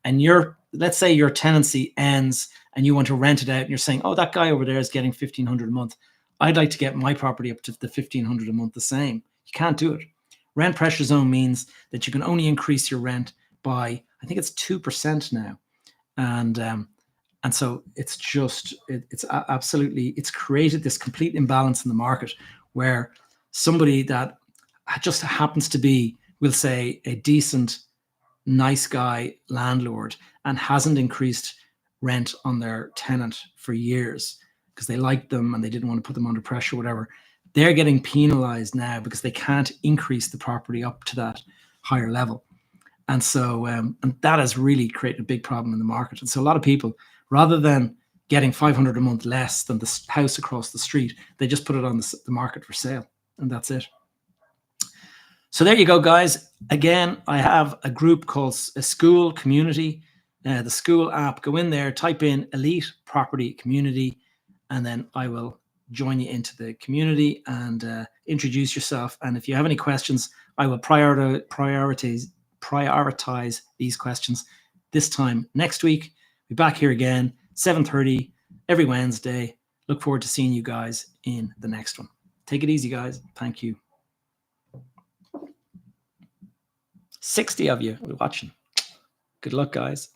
And let's say your tenancy ends and you want to rent it out, and you're saying, oh, that guy over there is getting 1,500 a month. I'd like to get my property up to the 1,500 a month the same. You can't do it. Rent pressure zone means that you can only increase your rent by I think it's 2% now, and so it's just it's absolutely, it's created this complete imbalance in the market where somebody that just happens to be, we'll say, a decent, nice guy landlord and hasn't increased rent on their tenant for years because they liked them and they didn't want to put them under pressure, whatever. They're getting penalized now because they can't increase the property up to that higher level. And so, and that has really created a big problem in the market. And so a lot of people, rather than getting 500 a month less than the house across the street, they just put it on the market for sale, and that's it. So there you go, guys. Again, I have a group called a School Community, the School app. Go in there, type in Elite Property Community, and then I will join you into the community and introduce yourself. And if you have any questions, I will prioritize these questions this time next week. Be back here again, 7:30 every Wednesday. Look forward to seeing you guys in the next one. Take it easy, guys. Thank you. 60 of you watching. Good luck, guys.